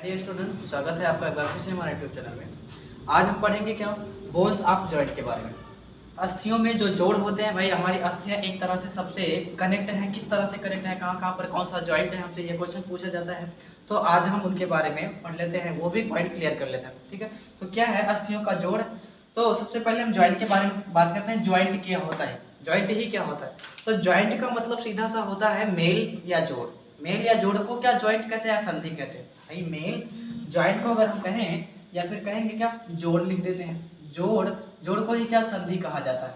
Dear student, स्वागत है आपका एक बार फिर से हमारे यूट्यूब चैनल में। आज हम पढ़ेंगे क्या बोन्स ऑफ जॉइंट के बारे में। अस्थियों में जो जोड़ होते हैं भाई, हमारी अस्थियां एक तरह से सबसे कनेक्ट हैं। किस तरह से कनेक्ट है, कहाँ कहाँ पर कौन सा जॉइंट है, हमसे ये क्वेश्चन पूछा जाता है। तो आज हम उनके बारे में पढ़ लेते हैं, वो भी पॉइंट क्लियर कर लेते हैं। ठीक है, तो क्या है अस्थियों का जोड़। तो सबसे पहले हम जॉइंट के बारे में बात करते हैं। जॉइंट क्या होता है, जॉइंट ही क्या होता है। तो जॉइंट का मतलब सीधा सा होता है मेल या जोड़। मेल या जोड़ को क्या जॉइंट कहते हैं या संधि कहते हैं भाई। मेल जॉइंट को अगर हम कहें या फिर कहेंगे क्या जोड़ लिख देते हैं। जोड़, जोड़ को ही क्या संधि कहा जाता है।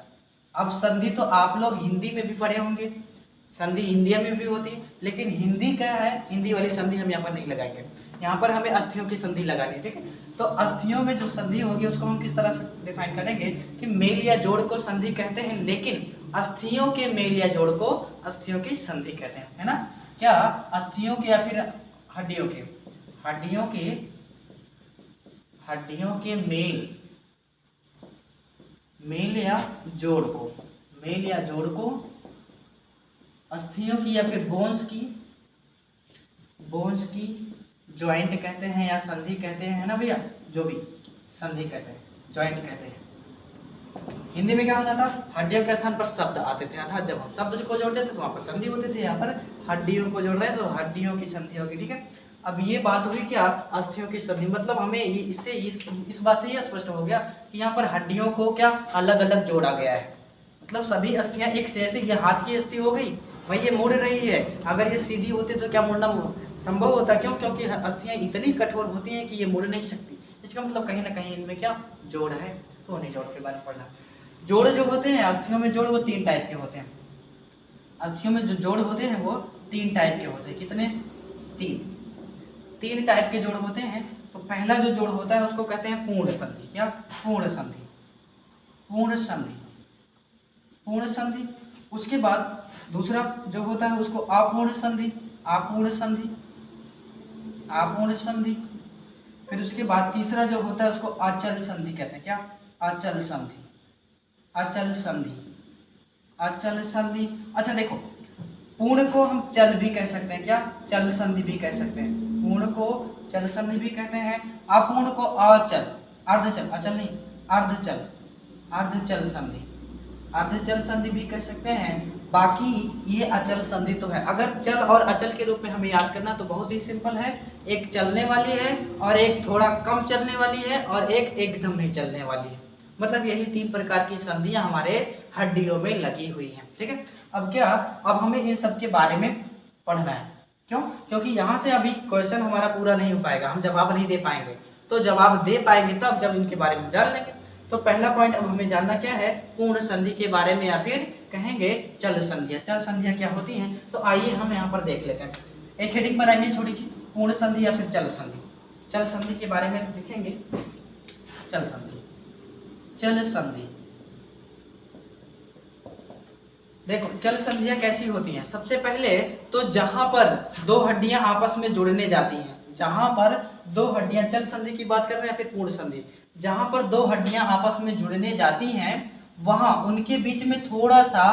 अब संधि तो आप लोग हिंदी में भी पढ़े होंगे, संधि हिंदी में भी होती है, लेकिन हिंदी क्या है, हिंदी वाली संधि हम यहाँ पर नहीं लगाएंगे। यहाँ पर हमें अस्थियों की संधि लगानी है। ठीक है, तो अस्थियों में जो संधि होगी उसको हम किस तरह से डिफाइन करेंगे कि मेल या जोड़ को संधि कहते हैं, लेकिन अस्थियों के मेल या जोड़ को अस्थियों की संधि कहते हैं, है ना। क्या अस्थियों के या फिर हड्डियों के मेल या जोड़ को अस्थियों की या फिर बोन्स की जॉइंट कहते हैं या संधि कहते हैं, है ना भैया। जो भी संधि कहते हैं, जॉइंट कहते हैं। हिंदी में क्या होता था, हड्डियों के स्थान पर शब्द आते थे, अर्थात जब हम शब्द को जोड़ते थे तो वहाँ पर संधि होती थी। यहाँ पर हड्डियों को जोड़ रहे हैं तो हड्डियों की संधि होगी। ठीक है, अब ये बात हुई क्या अस्थियों की संधि, मतलब हमें इससे इस बात से ये स्पष्ट हो गया कि यहाँ पर हड्डियों को क्या अलग अलग जोड़ा गया है। मतलब सभी अस्थियां एक से ऐसे, ये हाथ की अस्थि हो गई भाई, ये मुड़ रही है। अगर ये सीधी होती तो क्या मुड़ना संभव होता, क्यों, क्योंकि अस्थियां इतनी कठोर होती हैं कि ये मुड़ नहीं सकती। इसका मतलब कहीं ना कहीं इनमें क्या जोड़ है। तो उन्हें जोड़ के बारे में पढ़ना। जोड़ जो होते हैं अस्थियों में, जोड़ वो 3 टाइप के होते हैं। अस्थियों में जो जोड़ होते हैं वो 3 टाइप के होते हैं। कितने? 3 टाइप के जोड़ होते हैं। तो पहला जो जोड़ होता है उसको कहते हैं पूर्ण संधि। क्या? पूर्ण संधि। उसके बाद दूसरा जो होता है उसको अपूर्ण संधि। फिर उसके बाद तीसरा जो होता है उसको अचल संधि कहते हैं। क्या? अचल संधि। अच्छा देखो, पूर्ण को हम चल भी कह सकते हैं। क्या? चल संधि भी कह सकते हैं। पूर्ण को चल संधि भी कहते हैं। अपूर्ण को अचल, अर्धचल, अचल नहीं, अर्धचल संधि भी कह सकते हैं। बाकी ये अचल संधि तो है। अगर चल और अचल के रूप में हमें याद करना तो बहुत ही सिंपल है। एक चलने वाली है और एक थोड़ा कम चलने वाली है और एक एकदम नहीं चलने वाली है। मतलब यही 3 प्रकार की संधियां हमारे हड्डियों में लगी हुई हैं। ठीक है, अब हमें इन सब के बारे में पढ़ना है। क्यों? क्योंकि यहाँ से अभी क्वेश्चन हमारा पूरा नहीं हो पाएगा, हम जवाब नहीं दे पाएंगे। तो जवाब दे पाएंगे तब जब इनके बारे में जान लेंगे। तो पहला पॉइंट अब हमें जानना क्या है, पूर्ण संधि के बारे में, या फिर कहेंगे चल संधियां। चल संधियां क्या होती हैं, तो आइए हम यहाँ पर देख लेते हैं। एक हेडिंग बनाएंगे छोटी सी, पूर्ण संधि या फिर चल संधि। चल संधि के बारे में लिखेंगे। चल संधि। देखो चल संधियां कैसी होती हैं। सबसे पहले तो जहां पर 2 हड्डियां आपस में जुड़ने जाती हैं, जहां पर 2 हड्डियां, चल संधि की बात कर रहे हैं या फिर पूर्ण संधि, जहां पर 2 हड्डियां आपस में जुड़ने जाती हैं वहां उनके बीच में थोड़ा सा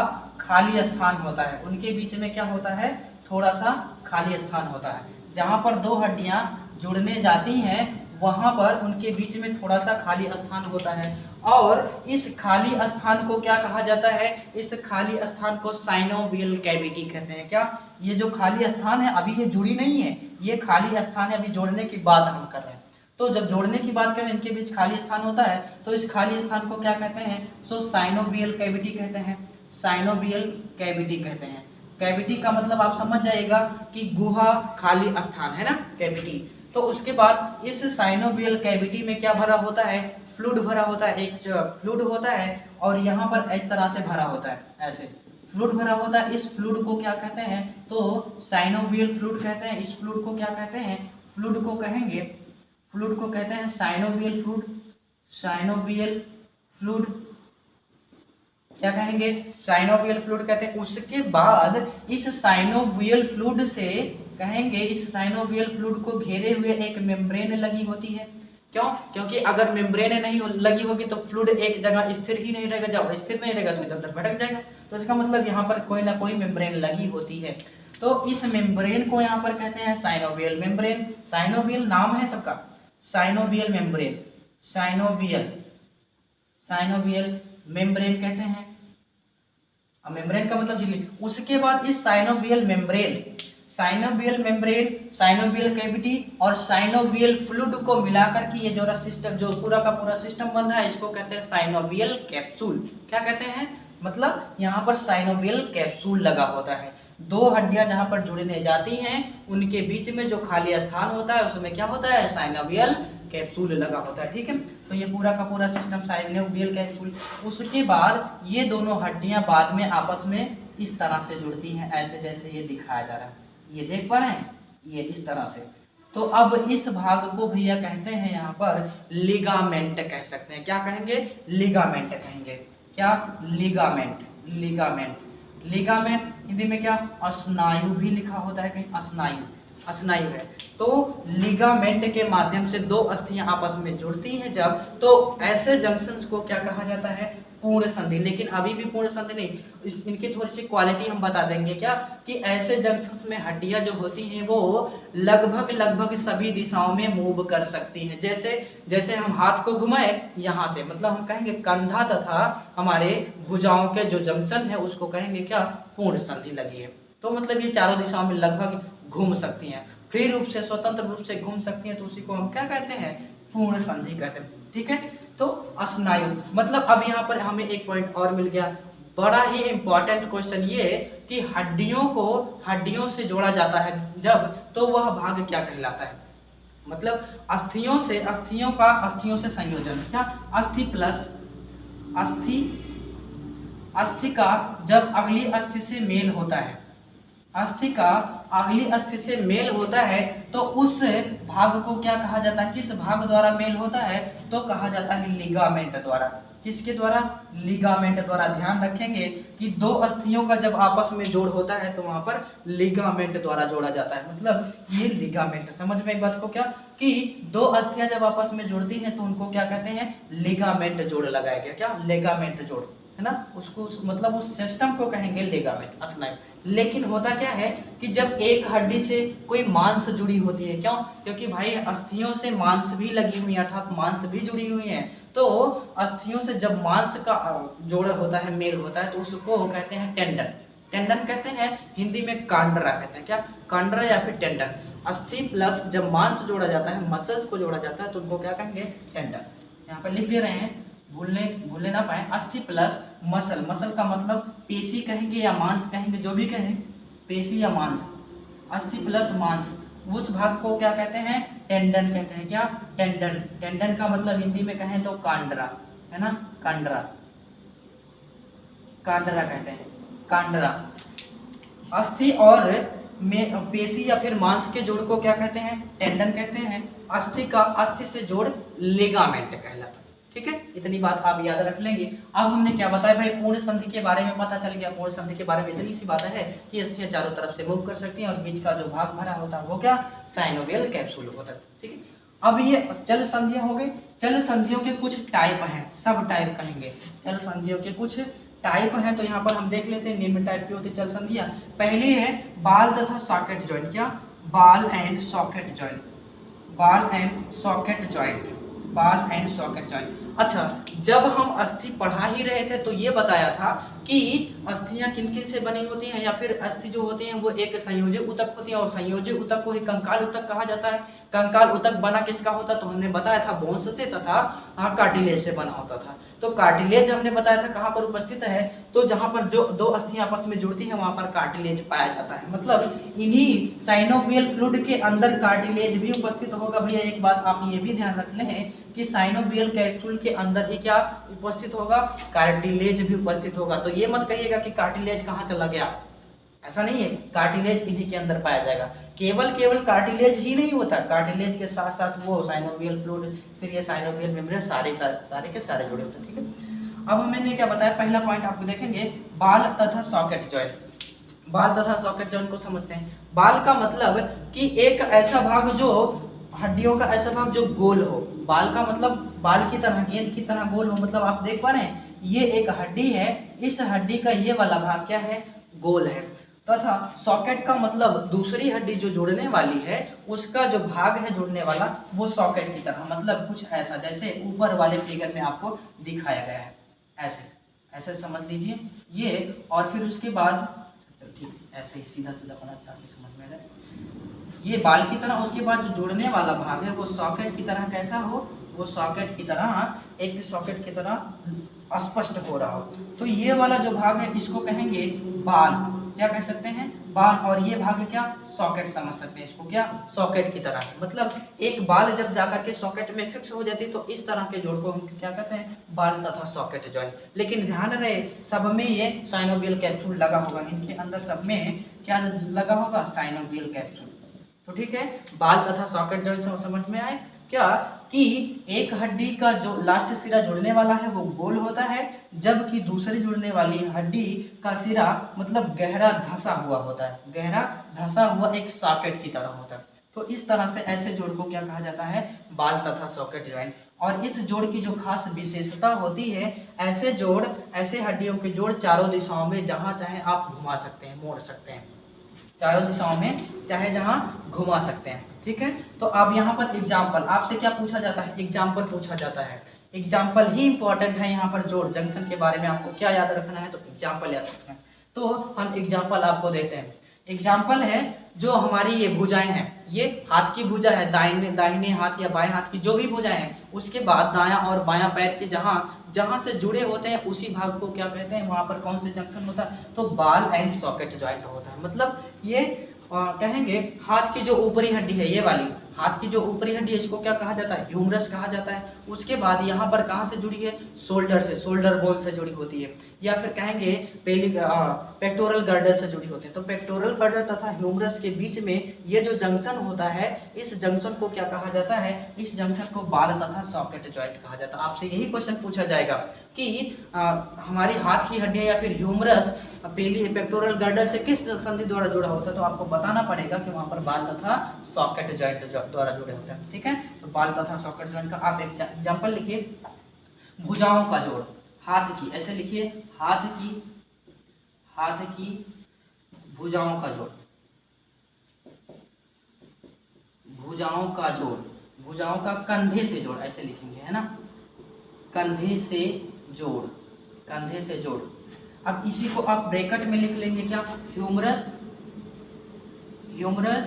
खाली स्थान होता है। उनके बीच में क्या होता है, थोड़ा सा खाली स्थान होता है। जहां पर 2 हड्डियां जुड़ने जाती हैं वहां पर उनके बीच में थोड़ा सा खाली स्थान होता है। और इस खाली स्थान को क्या कहा जाता है, इस खाली स्थान को साइनोवियल कैविटी कहते हैं। क्या? ये जो खाली स्थान है अभी ये जुड़ी नहीं है, ये खाली स्थान है, अभी जोड़ने की बात हम कर रहे हैं। तो जब जोड़ने की बात करें, इनके बीच खाली स्थान होता है, तो इस खाली स्थान को क्या कहते हैं, सो साइनोवियल कैविटी कहते हैं। साइनोवियल कैविटी कहते हैं। कैविटी का मतलब आप समझ जाइएगा कि गुहा, खाली स्थान, है ना, कैविटी। तो उसके बाद इस साइनोवियल कैविटी में क्या भरा होता है, फ्लूइड भरा होता है। एक फ्लूइड होता है और यहाँ पर इस तरह से भरा होता है, ऐसे फ्लूइड भरा होता है। इस फ्लूइड को क्या कहते हैं, तो साइनोवियल फ्लूइड कहते हैं। इस फ्लूइड को क्या कहते हैं, फ्लूइड को कहते हैं साइनोवियल फ्लूइड। क्या कहेंगे, साइनोवियल फ्लूइड कहते हैं। उसके बाद इस साइनोवियल फ्लूइड से कहेंगे, इस साइनोवियल फ्लूइड को घेरे हुए एक मेम्ब्रेन लगी होती है। क्यों? क्योंकि अगर मेम्ब्रेन नहीं लगी होगी तो फ्लूइड एक जगह स्थिर ही नहीं रहेगा। जब स्थिर नहीं रहेगा तो इधर उधर भटक जाएगा। तो इसका मतलब यहाँ पर कोई ना कोई मेम्ब्रेन लगी होती है। तो इस मेम्ब्रेन को यहाँ पर कहते हैं साइनोवियल मेम्ब्रेन। साइनोवियल नाम है सबका, साइनोवियल मेम्ब्रेन, साइनोवियल मेम्ब्रेन कहते हैं। अब मेम्ब्रेन का मतलब झिल्ली। उसके बाद इस साइनोवियल मेम्ब्रेन, साइनोवियल कैविटी और साइनोवियल फ्लूइड को मिलाकर के ये जो सिस्टम, जो पूरा का पूरा सिस्टम बन रहा है, इसको कहते हैं साइनोवियल कैप्सूल। क्या कहते हैं? मतलब यहाँ पर साइनोवियल कैप्सूल लगा होता है। दो हड्डियां जहाँ पर जुड़ने जाती हैं उनके बीच में जो खाली स्थान होता है उसमें क्या होता है? साइनोवियल कैप्सूल लगा होता है। ठीक है, तो ये पूरा का पूरा सिस्टम साइनोवियल कैप्सूल। उसके बाद ये दोनों हड्डियां बाद में आपस में इस तरह से जुड़ती हैं, ऐसे जैसे ये दिखाया जा रहा है, ये देख पा रहे हैं, ये इस तरह से। तो अब इस भाग को भैया कहते हैं यहाँ पर लिगामेंट कह सकते हैं। क्या कहेंगे? लिगामेंट कहेंगे। क्या? लिगामेंट। लिगामेंट हिंदी में क्या? स्नायु भी लिखा होता है कहीं, स्नायु है। तो लिगामेंट के माध्यम से दो अस्थियां आपस में जुड़ती हैं जब, तो ऐसे जंक्शंस को क्या कहा जाता है? पूर्ण संधि। लेकिन अभी भी पूर्ण संधि नहीं, इनकी थोड़ी सी क्वालिटी हम बता देंगे। क्या? कि ऐसे जंक्शंस में हड्डियां जो होती हैं वो लगभग सभी दिशाओं में मूव कर सकती हैं। जैसे हम हाथ को घुमाए यहाँ से, मतलब हम कहेंगे कंधा तथा हमारे भुजाओं के जो जंक्शन है उसको कहेंगे क्या? पूर्ण संधि लगी है। तो मतलब ये चारों दिशाओं में लगभग घूम सकती हैं, फ्री रूप से, स्वतंत्र रूप से घूम सकती हैं, तो उसी को हम क्या कहते हैं? पूर्ण संधि कहते हैं। ठीक है, तो स्नायु मतलब अब यहाँ पर हमें एक पॉइंट और मिल गया, बड़ा ही इंपॉर्टेंट क्वेश्चन ये कि हड्डियों को हड्डियों से जोड़ा जाता है जब, तो वह भाग क्या कहलाता है? मतलब अस्थियों से संयोजन। क्या? अस्थि प्लस अस्थि का जब अगली अस्थि से मेल होता है, अस्थि का अगली अस्थि से मेल होता है, तो उस भाग को क्या कहा जाता है? किस भाग द्वारा मेल होता है? तो कहा जाता है लिगामेंट द्वारा। किसके द्वारा? लिगामेंट द्वारा। ध्यान रखेंगे कि दो अस्थियों का जब आपस में जोड़ होता है तो वहां पर लिगामेंट द्वारा जोड़ा जाता है। मतलब ये लिगामेंट, समझ में एक बात को क्या कि दो अस्थियां जब आपस में जुड़ती हैं तो उनको क्या कहते हैं? लिगामेंट जोड़ लगाया गया। क्या? लिगामेंट जोड़, है ना, उसको मतलब उस सिस्टम को कहेंगे लिगामेंट, स्नायु। लेकिन होता क्या है कि जब एक हड्डी से कोई मांस जुड़ी होती है, क्यों? क्योंकि भाई अस्थियों से मांस भी लगी हुई है, अर्थात मांस भी जुड़ी हुई है, तो अस्थियों से जब मांस का जोड़ होता है, मेल होता है, तो उसको कहते हैं टेंडन। टेंडन कहते हैं, हिंदी में कांडरा कहते हैं। क्या? कांडरा या फिर टेंडन। अस्थि प्लस जब मांस जोड़ा जाता है, मसल्स को जोड़ा जाता है, तो उनको क्या कहेंगे? टेंडन। यहाँ पर लिख दे रहे हैं, भूलने ना पाए। अस्थि प्लस मसल, मसल का मतलब पेशी कहेंगे या मांस कहेंगे, जो भी कहें, पेशी या मांस। अस्थि प्लस मांस, उस भाग को क्या कहते हैं? टेंडन कहते हैं। क्या? टेंडन। टेंडन का मतलब हिंदी में कहें तो कांडरा, है ना, कांडरा, कांडरा कहते हैं, कांडरा। अस्थि और में पेशी या फिर मांस के जोड़ को क्या कहते हैं? टेंडन कहते हैं। अस्थि से जोड़ लिगामेंट कहलाता है। ठीक है, इतनी बात आप याद रख लेंगे। अब हमने क्या बताया भाई? पूर्ण संधि के बारे में पता चल गया। पूर्ण संधि के बारे में इतनी सी बात है कि अस्थियां चारों तरफ से मूव कर सकती हैं और बीच का जो भाग भरा होता है वो क्या? साइनोवियल कैप्सूल होता है। ठीक है, अब ये चल संधियां हो गई। चल संधियों के कुछ टाइप हैं, सब टाइप कहेंगे। चल संधियों के कुछ टाइप हैं, तो यहाँ पर हम देख लेते हैं निम्न टाइप की होती चल संधियां। पहली है बाल तथा सॉकेट जॉइंट। क्या? बाल एंड सॉकेट जॉइंट, बाल एंड सॉकेट जॉइंट, बाल एंड सॉकेट जॉइंट। अच्छा, जब हम अस्थि पढ़ा ही रहे थे तो ये बताया था कि अस्थियां किन किन से बनी होती हैं, या फिर अस्थि जो होती हैं वो एक संयोजी ऊतक होती है, और संयोजी ऊतक को ही कंकाल ऊतक कहा जाता है। कंकाल ऊतक बना किसका होता? तो हमने बताया था बोन्स से तथा कार्टिलेज से बना होता था। तो कार्टिलेज हमने बताया था कहाँ पर उपस्थित है? तो जहाँ पर जो दो अस्थियां आपस में जुड़ती हैं वहां पर कार्टिलेज पाया जाता है। मतलब इन्हीं साइनोवियल फ्लूइड के अंदर कार्टिलेज भी उपस्थित होगा। भैया एक बात आप ये भी ध्यान रख लें कि साइनोवियल कैप्सूल के अंदर ही क्या उपस्थित होगा? कार्टिलेज भी उपस्थित होगा। तो ये मत कहिएगा कि कार्टिलेज कहाँ चला गया, ऐसा नहीं है। कार्टिलेज इन्हीं के अंदर पाया जाएगा। केवल कार्टिलेज ही नहीं होता, कार्टिलेज के साथ साथ वो साइनोवियल फ्लूइड, फिर ये साइनोवियल मेम्ब्रेन, सारे के सारे जुड़े होते हैं। ठीक है, अब मैंने क्या बताया? पहला पॉइंट आपको देखेंगे, बाल तथा सॉकेट जॉइंट। बाल तथा सॉकेट जॉइंट को समझते हैं। बाल का मतलब कि एक ऐसा भाग जो हड्डियों का ऐसा भाग जो गोल हो। बाल का मतलब बाल की तरह, गेंद की तरह गोल हो। मतलब आप देख पा रहे हैं ये एक हड्डी है, इस हड्डी का ये वाला भाग क्या है? गोल है। तथा सॉकेट का मतलब दूसरी हड्डी जो जुड़ने वाली है उसका जो भाग है जुड़ने वाला वो सॉकेट की तरह, मतलब कुछ ऐसा जैसे ऊपर वाले फिगर में आपको दिखाया गया है, ऐसे ऐसे समझ लीजिए ये। और फिर उसके बाद चल ठीक ऐसे ही सीधा सीधा बना ताकि समझ में आ जाए। ये बाल की तरह, उसके बाद जो जुड़ने वाला भाग है वो सॉकेट की तरह कैसा हो, वो सॉकेट की तरह, एक सॉकेट की तरह स्पष्ट हो रहा हो। तो ये वाला जो भाग है इसको कहेंगे बाल, क्या कह सकते हैं, बाल। और ये भाग क्या, सॉकेट समझ सकते हैं इसको, क्या सॉकेट की तरह है। मतलब एक बाल जब जाकर के सॉकेट में फिक्स हो जाती है तो इस तरह के जोड़ को हम क्या कहते हैं, बाल तथा सॉकेट जॉइंट। लेकिन ध्यान रहे सब में ये साइनोवियल कैप्सूल लगा होगा, इनके अंदर सब में क्या लगा होगा, साइनोवियल कैप्सूल। तो ठीक है, बाल तथा सॉकेट जॉइंट समझ में आए क्या, कि एक हड्डी का जो लास्ट सिरा जुड़ने वाला है वो गोल होता है, जबकि दूसरी जुड़ने वाली हड्डी का सिरा मतलब गहरा धंसा हुआ होता है, गहरा धंसा हुआ एक सॉकेट की तरह होता है। तो इस तरह से ऐसे जोड़ को क्या कहा जाता है, बाल तथा सॉकेट जॉइंट। और इस जोड़ की जो खास विशेषता होती है, ऐसे जोड़, ऐसे हड्डियों के जोड़ चारों दिशाओं में जहां चाहे आप घुमा सकते हैं, मोड़ सकते हैं, चारों दिशाओं में चाहे जहां घुमा सकते हैं। ठीक है, तो अब यहाँ पर एग्जाम्पल आपसे क्या पूछा जाता है, एग्जाम्पल पूछा जाता है। एग्जाम्पल ही इंपॉर्टेंट है यहाँ पर, जोड़ जंक्शन के बारे में आपको क्या याद रखना है, तो एग्जाम्पल याद रखना है। तो हम एग्जाम्पल आपको देते हैं। एग्जाम्पल है जो हमारी ये भुजाएं हैं, ये हाथ की भुजा है, दाहिने हाथ या बाएं हाथ की जो भी भुजाएं हैं, उसके बाद दायां और बायां पैर के जहां से जुड़े होते हैं उसी भाग को क्या कहते हैं, वहां पर कौन से जंक्शन होता है, तो बाल एंड सॉकेट जॉइंट होता है। मतलब ये कहेंगे हाथ की जो ऊपरी हड्डी है, ये वाली हाथ की जो ऊपरी हड्डी है इसको क्या कहा जाता है, ह्यूमरस कहा जाता है। उसके बाद यहाँ पर कहाँ से जुड़ी है, शोल्डर से, शोल्डर बोन से जुड़ी होती है, या फिर कहेंगे पेक्टोरल गर्डर से जुड़ी होती है। तो पेक्टोरल गर्डर तथा ह्यूमरस के बीच में ये जो जंक्शन होता है, इस जंक्शन को क्या कहा जाता है, इस जंक्शन को बाल तथा सॉकेट जॉइंट कहा जाता है। आपसे यही क्वेश्चन पूछा जाएगा कि हमारी हाथ की हड्डियां या फिर ह्यूमरस पेक्टोरल गर्डर से किस संधि द्वारा जुड़ा होता है, तो आपको बताना पड़ेगा कि वहां पर बाल तथा सॉकेट जॉइंट द्वारा जुड़े होते हैं। ठीक है, तो बाल तथा सॉकेट जॉइंट का आप एक एग्जाम्पल लिखिए। भुजाओं का जोड़, हाथ की, ऐसे लिखिए, हाथ की भुजाओं का जोड़, भुजाओं का जोड़, भुजाओं का कंधे से जोड़, ऐसे लिखेंगे, है ना, कंधे से जोड़, कंधे से जोड़। अब इसी को आप ब्रैकेट में लिख लेंगे, क्या, ह्यूमरस, ह्यूमरस,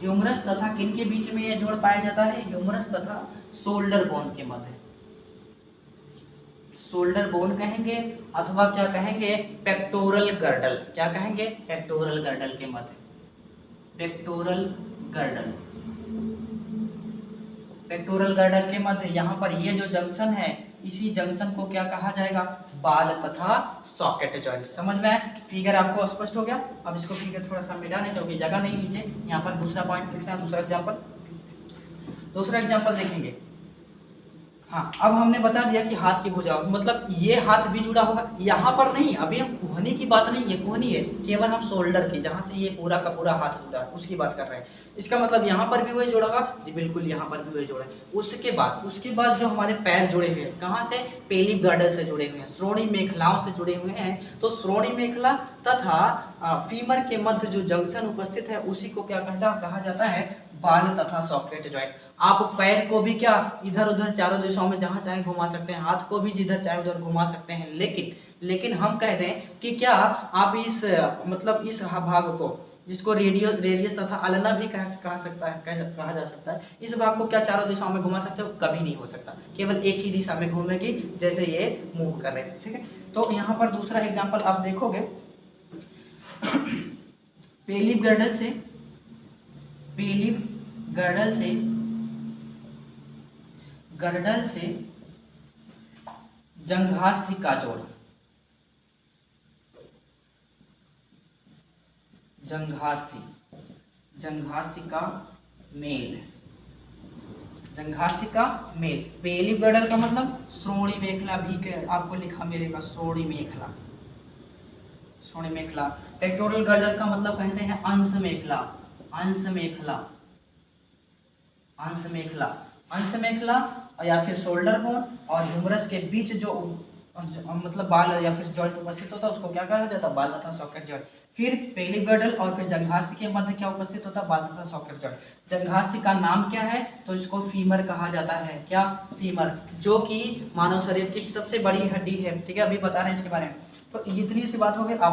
ह्यूमरस तथा किन के बीच में यह जोड़ पाया जाता है, ह्यूमरस तथा शोल्डर बोन के मध्य, शोल्डर बोन कहेंगे, अथवा क्या कहेंगे, पेक्टोरल गर्डल, क्या कहेंगे, पेक्टोरल गर्डल के मध्य, पेक्टोरल गर्डल, पेक्टोरल गर्डल के मध्य यहाँ पर ये जो जंक्शन है, इसी जंक्शन को क्या कहा जाएगा, बाल तथा सॉकेट जॉइंट। समझ में आए, फिगर आपको स्पष्ट हो गया। अब इसको फिगर थोड़ा सा मिटाने क्योंकि जगह नहीं नीचे, यहाँ पर दूसरा पॉइंट लिखना है, दूसरा एग्जाम्पल देखेंगे। हाँ, अब हमने बता दिया कि हाथ की भुजा, मतलब ये हाथ भी जुड़ा होगा, यहाँ पर नहीं, अभी हम कोहनी की बात नहीं, ये कोहनी है, केवल हम शोल्डर की, जहाँ से ये पूरा का पूरा हाथ जुड़ा है उसकी बात कर रहे हैं। इसका मतलब यहाँ पर भी वही जोड़ा होगा जी, बिल्कुल यहाँ पर भी वही जोड़ा है। उसके बाद जो हमारे पैर जुड़े हुए हैं, कहाँ से, पेलिक गर्डल से जुड़े हुए हैं, श्रोणी मेखलाओं से जुड़े हुए हैं। तो श्रोणी मेखला तथा फीमर के मध्य जो जंक्शन उपस्थित है उसी को क्या कहा जाता है, बाल तथा सॉकेट जॉइंट। आप पैर को भी क्या इधर उधर चारों दिशाओं में जहां चाहे घुमा सकते हैं, हाथ को भी जिधर चाहे उधर घुमा सकते हैं, लेकिन हम कह रहे हैं कि क्या आप इस मतलब इस भाग को, जिसको रेडियस तथा अल्ना भी कहा जा सकता है, इस भाग को क्या चारों दिशाओं में घुमा सकते हो, कभी नहीं हो सकता, केवल एक ही दिशा में घूमेगी, जैसे ये मूव कर रहे हैं। ठीक है, तो यहाँ पर दूसरा एग्जाम्पल आप देखोगे, पेलिक गर्डल से, पेलिक गर्डल से जंघास्थि का जोड़, जंघास्थि का मेल, जंघास्थि का मेल। पेलिक गर्डल का मतलब श्रोणी मेखला भी आपको लिखा मिलेगा, श्रोणी मेखला, श्रोणी मेखला। पेक्टोरल गर्डल का मतलब कहते हैं अंश मेखला, अंश मेखला, अंश मेखला, अंश मेखला, या फिर शोल्डर बोन और ह्यूमरस के बीच जो मतलब बाल या फिर जॉइंट उपस्थित होता है उसको क्या कहा जाता है, बाल तथा सॉकेट जॉइंट। फिर पेलिबर्डल और फिर जंघास्थि के मध्य क्या उपस्थित होता है, बाल तथा सॉकेट जॉइंट। जंघास्थि का नाम क्या है, तो इसको फीमर कहा जाता है, क्या, फीमर, जो कि मानव शरीर की सबसे बड़ी हड्डी है, ठीक है, अभी बता रहे हैं इसके बारे में। तो इतनी सी बात हो गई, आप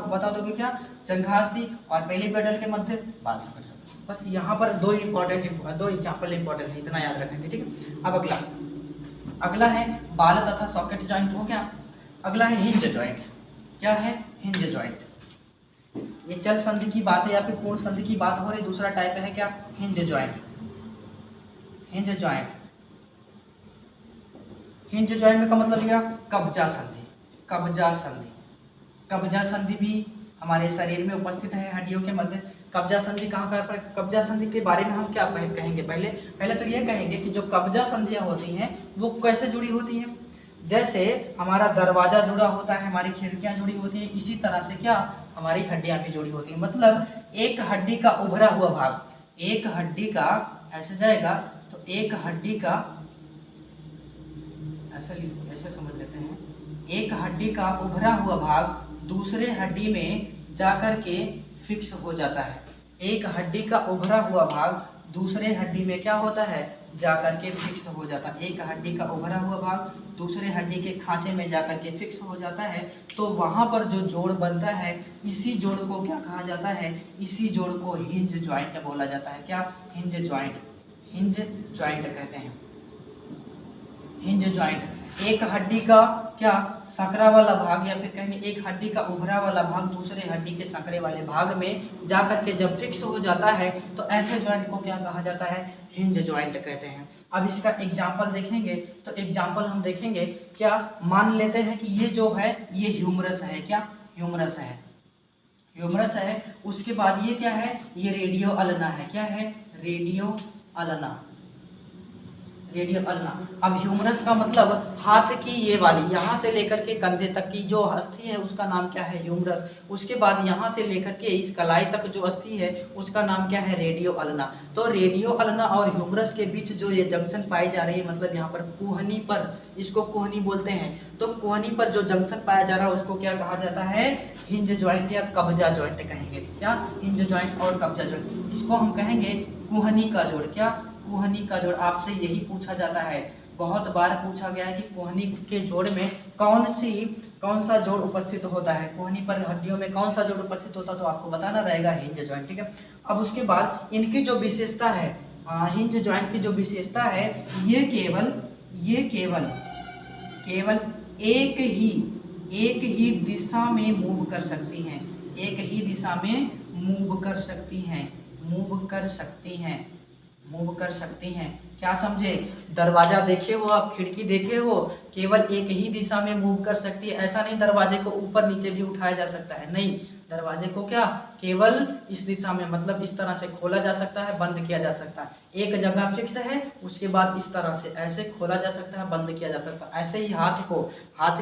बता दोगे क्या, जंघास्थि और पेलिबर्डल के मध्य बाल सॉकेट जॉइंट। बस यहाँ पर दो एग्जाम्पल इंपॉर्टेंट है, इतना याद रखेंगे, ठीक है। अब अगला है बाल तथा सॉकेट जॉइंट हो गया। अगला है हिंज जॉइंट। क्या है, हिंज जॉइंट। ये चल संधि की बात है या फिर पूर्ण संधि की बात हो रही, दूसरा टाइप है क्या, hinge joint. Hinge joint, hinge joint का मतलब क्या, कब्जा संधि। कब्जा संधि, कब्जा संधि भी हमारे शरीर में उपस्थित है हड्डियों के मध्य। कब्जा संधि कहाँ पर, कब्जा संधि के बारे में हम क्या कहेंगे, पहले तो ये कहेंगे कि जो कब्जा संधियां होती हैं वो कैसे जुड़ी होती हैं। जैसे हमारा दरवाजा जुड़ा होता है, हमारी खिड़कियां जुड़ी होती हैं, इसी तरह से क्या हमारी हड्डियां भी जुड़ी होती हैं। मतलब एक हड्डी का उभरा हुआ भाग, एक हड्डी का ऐसे जाएगा तो एक हड्डी का ऐसे समझ लेते हैं, एक हड्डी का उभरा हुआ भाग दूसरे हड्डी में जाकर के फिक्स हो जाता है। एक हड्डी का उभरा हुआ भाग दूसरे हड्डी में क्या होता है, जाकर के फिक्स हो जाता है। एक हड्डी का उभरा हुआ भाग दूसरे हड्डी के खांचे में जाकर के फिक्स हो जाता है, तो वहां पर जो जोड़ बनता है, इसी जोड़ को क्या कहा जाता है, इसी जोड़ को हिंज जॉइंट बोला जाता है। क्या, हिंज जॉइंट, हिंज जॉइंट कहते हैं। हिंज जॉइंट, एक हड्डी का क्या संकरा वाला भाग या फिर कहेंगे एक हड्डी का उभरा वाला भाग दूसरे हड्डी के संकरे वाले भाग में जाकर के जब फिक्स हो जाता है तो ऐसे जॉइंट को क्या कहा जाता है, हिंज जॉइंट कहते हैं। अब इसका एग्जांपल देखेंगे तो एग्जांपल हम देखेंगे, क्या मान लेते हैं कि ये जो है ये ह्यूमरस है, क्या ह्यूमरस है, ह्यूमरस है। उसके बाद ये क्या है, ये रेडियो अल्ना है। क्या है, रेडियो अल्ना, रेडियो अल्ना। अब ह्यूमरस का मतलब हाथ की ये वाली यहाँ से लेकर के कंधे तक की जो अस्थि है उसका नाम क्या है, ह्यूमरस। उसके बाद यहाँ से लेकर के इस कलाई तक जो अस्थि है उसका नाम क्या है, रेडियो अल्ना। तो रेडियो अल्ना और ह्यूमरस के बीच जो ये जंक्शन पाई जा रही है, मतलब यहाँ पर कोहनी पर, इसको कोहनी बोलते हैं, तो कोहनी पर जो जंक्शन पाया जा रहा है उसको क्या कहा जाता है, हिंज जॉइंट या कब्जा जॉइंट कहेंगे। क्या, हिंज जॉइंट और कब्जा जॉइंट, इसको हम कहेंगे कोहनी का जोड़। क्या, कोहनी का जोड़। आपसे यही पूछा जाता है, बहुत बार पूछा गया है कि कोहनी के जोड़ में कौन सा जोड़ उपस्थित होता है, कोहनी पर हड्डियों में कौन सा जोड़ उपस्थित होता है, तो आपको बताना रहेगा हिंज जॉइंट, ठीक है। अब उसके बाद इनकी जो विशेषता है, हिंज जॉइंट की जो विशेषता है, ये केवल एक ही दिशा में मूव कर सकती हैं, एक ही दिशा में मूव कर सकती हैं, मूव कर सकती हैं। क्या समझे, दरवाजा देखे हो आप, खिड़की देखे हो, केवल एक ही दिशा में मूव कर सकती है। ऐसा नहीं दरवाजे को ऊपर नीचे भी उठाया जा सकता है, नहीं, दरवाजे को क्या केवल इस दिशा में, मतलब इस तरह से खोला जा सकता है, बंद किया जा सकता है। एक जगह फिक्स है, उसके बाद इस तरह से ऐसे खोला जा सकता है, बंद किया जा सकता है। ऐसे ही हाथ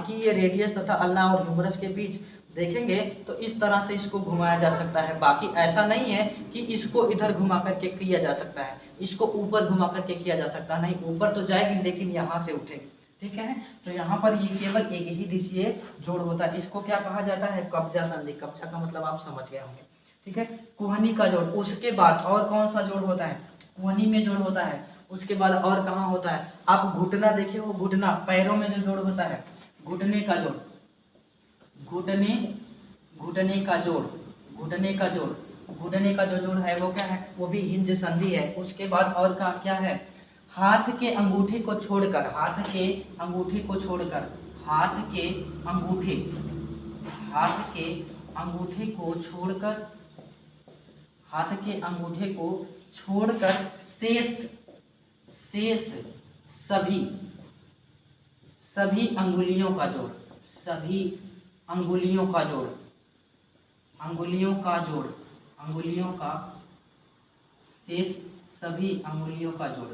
की ये रेडियस तथा अल्ना और ह्यूमरस के बीच देखेंगे तो इस तरह से इसको घुमाया जा सकता है। बाकी ऐसा नहीं है कि इसको इधर घुमा करके किया जा सकता है, इसको ऊपर घुमा करके किया जा सकता नहीं, ऊपर तो जाएगी लेकिन यहाँ से उठेगी, ठीक है। तो यहाँ पर ये केवल एक ही दिशीय जोड़ होता है, इसको क्या कहा जाता है, कब्जा संधि। कब्जा का मतलब आप समझ गए होंगे, ठीक है। कोहनी का जोड़, उसके बाद और कौन सा जोड़ होता है, कोहनी में जोड़ होता है। उसके बाद और कहाँ होता है, आप घुटना देखे हो, घुटना पैरों में जो जोड़ होता है, घुटने का जोड़, घुटने का जो जोड़ है वो क्या है, वो भी हिंज संधि है। उसके बाद और का क्या है, हाथ के अंगूठे को छोड़कर, हाथ के अंगूठे को छोड़कर शेष सभी अंगुलियों का जोड़,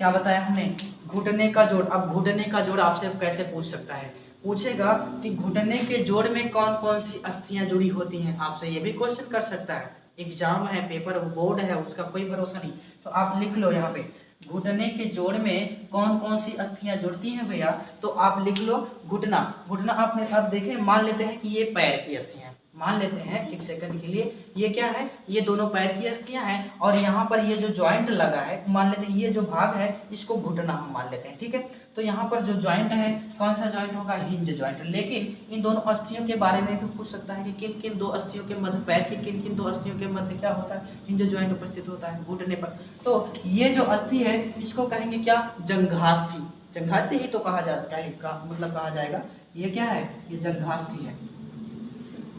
क्या बताया हमने, घुटने का जोड़। अब घुटने का जोड़ आपसे कैसे पूछ सकता है, पूछेगा कि घुटने के जोड़ में कौन कौन सी अस्थियां जुड़ी होती हैं, आपसे ये भी क्वेश्चन कर सकता है। एग्जाम है, पेपर बोर्ड है, उसका कोई भरोसा नहीं, तो आप लिख लो यहाँ पे, घुटने के जोड़ में कौन कौन सी अस्थियां जुड़ती हैं भैया, तो आप लिख लो घुटना। घुटना आपने अब देखें, मान लेते हैं कि ये पैर की अस्थियां, मान लेते हैं एक सेकंड के लिए, ये क्या है, ये दोनों पैर की अस्थियां हैं, और यहाँ पर ये जो जॉइंट लगा है, मान लेते हैं ये जो भाग है इसको घुटना हम मान लेते हैं, ठीक है। तो यहाँ पर जो जॉइंट है, कौन सा जॉइंट होगा, हिंज जॉइंट। लेकिन इन दोनों अस्थियों के बारे में भी पूछ सकता है कि किन किन दो अस्थियों के मध्य, पैर की किन किन दो अस्थियों के मध्य क्या होता है, हिंज जॉइंट उपस्थित होता है घुटने पर। तो ये जो अस्थि है इसको कहेंगे क्या, जंघास्थि। जंघास्थि ही तो कहा जाता है, मतलब कहा जाएगा, ये क्या है, ये जंघास्थि है,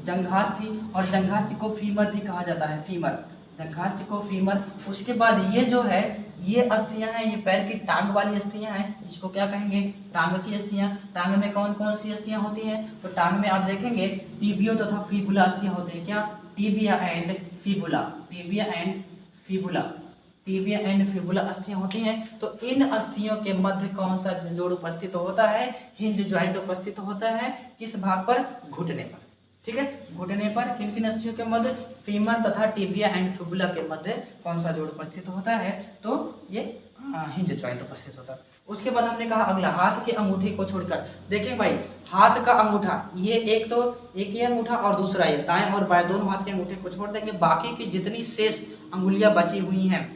जंघास्थि। और जंघास्थि को फीमर भी कहा जाता है, फीमर, जंघास्थि को फीमर। उसके बाद ये जो है, ये अस्थियां हैं, ये पैर की टांग वाली अस्थियां हैं, इसको क्या कहेंगे, टांग की अस्थियां। टांग में कौन कौन सी अस्थियां होती हैं, तो टांग में आप देखेंगे टीबियो तथा फीबुला अस्थियां होती हैं, क्या, tibia and फीबुला, tibia and फीबुला, tibia and fibula अस्थियां होती हैं। तो इन अस्थियों के मध्य कौन सा जोड़ उपस्थित होता है, हिंज जॉइंट उपस्थित होता है, किस भाग पर, घुटने पर, ठीक है। घुटने पर किन किन अस्थियों के मध्य, फीमर तथा टिबिया एंड फिबुला के मध्य कौन सा जोड़ उपस्थित होता है, तो ये हिंज जॉइंट उपस्थित होता है। उसके बाद हमने कहा अगला, हाथ के अंगूठे को छोड़कर। देखिए भाई, हाथ का अंगूठा, ये एक तो एक ही अंगूठा और दूसरा ये, दाएं और बाएं दोनों हाथ के अंगूठे को छोड़ देंगे, बाकी की जितनी शेष अंगुलियां बची हुई हैं,